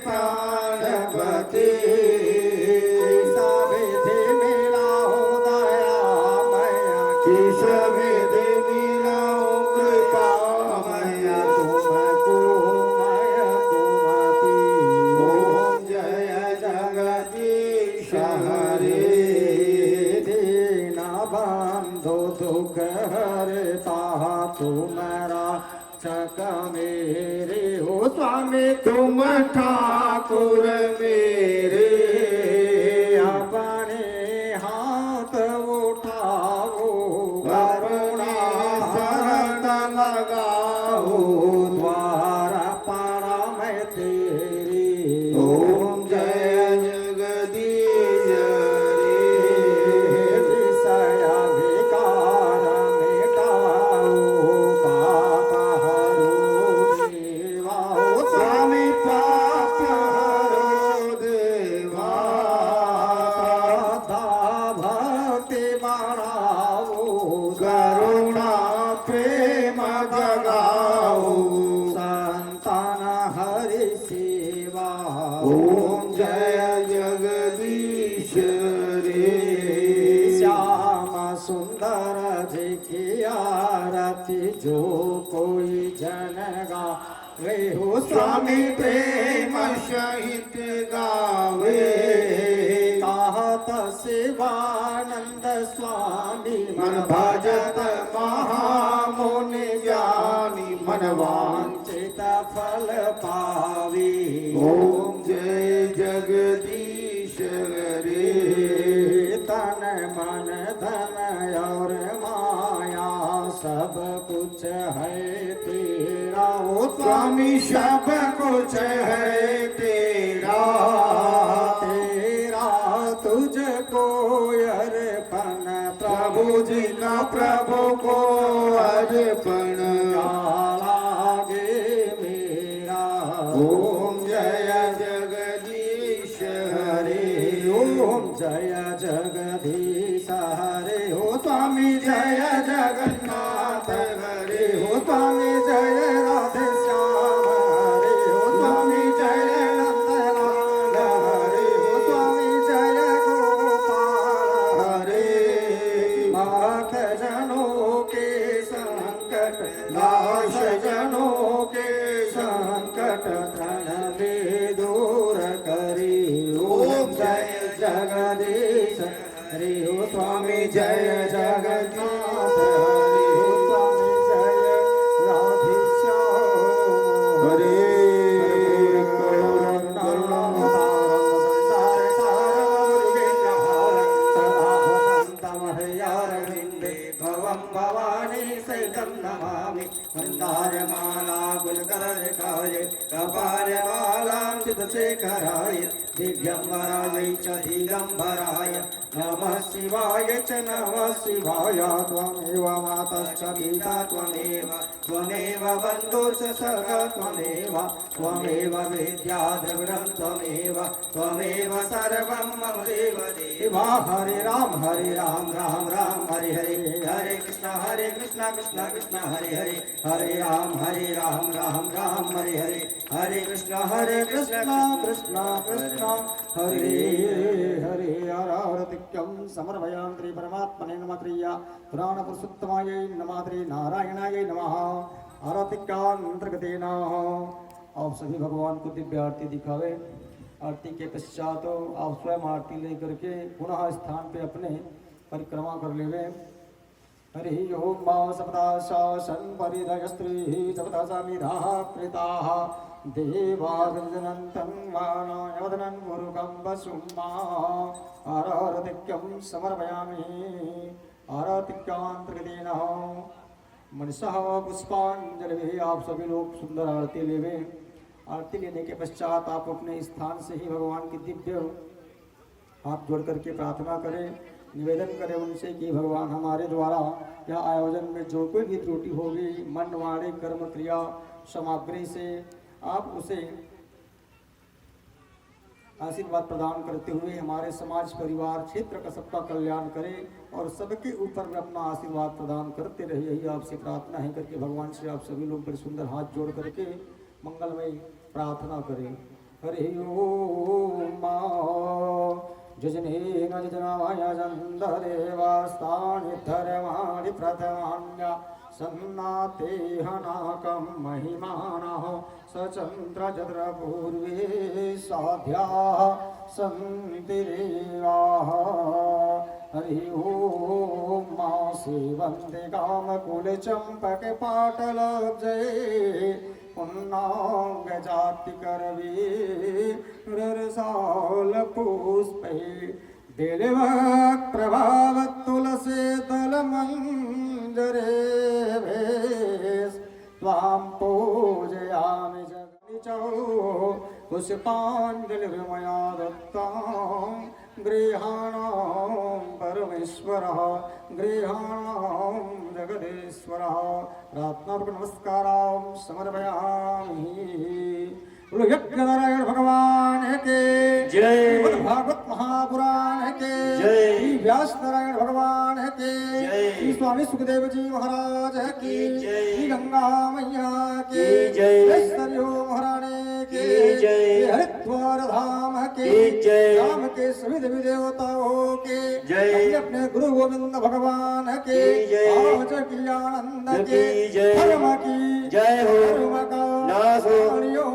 S5: प्राणपति सविधि मिला हो दया मया कि सविधि मिला हो कृपा मया तुमको मय कुमति ओम जय जगदीश हरे दीना बंधु दुख हरता तुम्हारा चक मेरे हो स्वामी तुम ठाकुर मेरे अपने हाथ उठाओ करुणा हाथ लगाओ द्वार पारा मैं तेरी ओम जय जगदीश रे विषय विकार मिटाओ पाप हरो देवा स्वामी पाप हरो देवा श्रद्धा भक्ति बढ़ाओ करुणा प्रेम जगाओ संतान हरि सेवा ओम जय जगदीश रे श्याम सुंदर जी आरती जो कोई जन गावे हो स्वामी प्रेम सहित गावे कहत शिवानंद स्वामी मन भजत महामुनि ज्ञानी मन वांछित फल पावी ओम जय जगदीश रे तन मन धन और माया सब कुछ है तेरा ओ स्वामी सब कुछ है तेरा तेरा तुझको अर्पण प्रभु जी का प्रभु को अर्पण लागे मेरा ओम जय जगदीश हरे ओम जय जगदीश हरे हो स्वामी जय जगन्नाथ हरे हो स्वामी जय राधे श्याम हरे हो स्वामी जय नंदलाल हरे हो स्वामी जय गोपाल हरे भक्त जनों के संकट नाश जनों के संकट त्रन में दूर करी ओम जय जगदीश हरे हो स्वामी जय जगन्नाथ हरे हो स्वामी जय
S7: पानमालां चितशेखराय दिव्यंबराय च दिगंबराय नमः शिवाय च नमः शिवाय त्वमेव मातश्च पिता त्वमेव बन्धुश्च सखा त्वमेव विद्या द्रविणं त्वमेव सर्वं मम देव देवा हरे राम राम राम हरे हरे हरे कृष्ण कृष्ण कृष्ण हरे हरे राम राम राम हरे हरे कृष्ण कृष्ण कृष्ण हरे हरे आराधिक्यं समर्पयामि श्री परमात्मने नमः त्रिया पुराणपुरुषोत्तमायै नमः श्री नारायणाय नमः आराधिक्यान्तर्गतेन आप सभी भगवान को दिव्य आरती दिखावे। आरती के पश्चात आप स्वयं आरती लेकर के पुनः स्थान पे अपने परिक्रमा कर लेवे। हरि ओम मा सपदा शासन परिदय स्त्री सपदा समिधाः कृताः देवार्जनन्तं वानायवदनं मुरुगं वसुम्मा आराधिक्यं समर्पयामि आराधिक्यान्तर्गतेन मनसः पुष्पांजलि। आप सभी लोग सुंदर आरती लेवे। आरती लेने के पश्चात आप अपने स्थान से ही भगवान की दिव्य हाथ जोड़ करके प्रार्थना करें, निवेदन करें उनसे कि भगवान हमारे द्वारा यह आयोजन में जो कोई भी त्रुटि होगी मन वाणी कर्म क्रिया सामग्री से आप उसे आशीर्वाद प्रदान करते हुए हमारे समाज परिवार क्षेत्र का सबका कल्याण करें और सबके ऊपर में अपना आशीर्वाद प्रदान करते रहे। यही आपसे प्रार्थना है करके भगवान से आप सभी लोग बड़े सुंदर हाथ जोड़ करके मंगलमय प्रार्थना करें। हरि ओम जजनेन जजनाय जन्दरेवास्तानि धर्माणि प्रथमान्या सन्नाते हनाकं महिमानः सचन्द्रजद्रपूर्वे साध्याः सन्ति देवाः। हरि ओम मा सेवन्ते कामकुलचम्पकपाटलब्जे पुण्णाङ्गजातिकरवीरसालपुष्पै दिलवक्प्रभावतुलसे तलमञ्जरे त्वां पूजयामि जगनिचौ पुष्पाञ्जलिर्मया दत्तां गृहाणां परमेश्वरः गृहाणां जगदीश्वरः। प्रार्थनापूर्वक नमस्कारां समर्पयामि। यज्ञनारायण भगवान के जय, भागवत महापुराण के जय, व्यास नारायण भगवान के जय, स्वामी सुखदेव जी महाराज की जय, गंगा मैया की जय, सरयू महारानी की जय, हरिद्वार धाम की जय, राम के सभी देवी देवताओं के जय, अपने गुरु गोविंद भगवान के जय, की आनंद की जय, धर्म की जय हो, धर्म का नाश हो,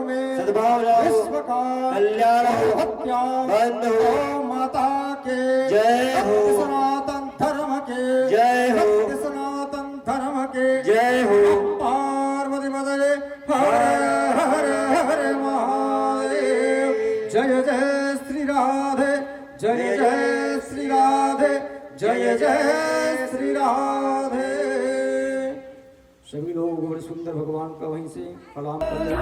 S7: में विश्व का कल्याण हो, हत्या बंद हो, माता के जय हो, सनातन धर्म के जय हो, सनातन धर्म के जय हो। पार्वती बदले हरे हरे हरे महादेव। जय जय श्री राधे, जय जय श्री राधे, जय जय श्री राधे। सभी लोग बड़े सुंदर भगवान का वहीं से प्रणाम कर लेते हैं।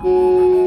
S6: की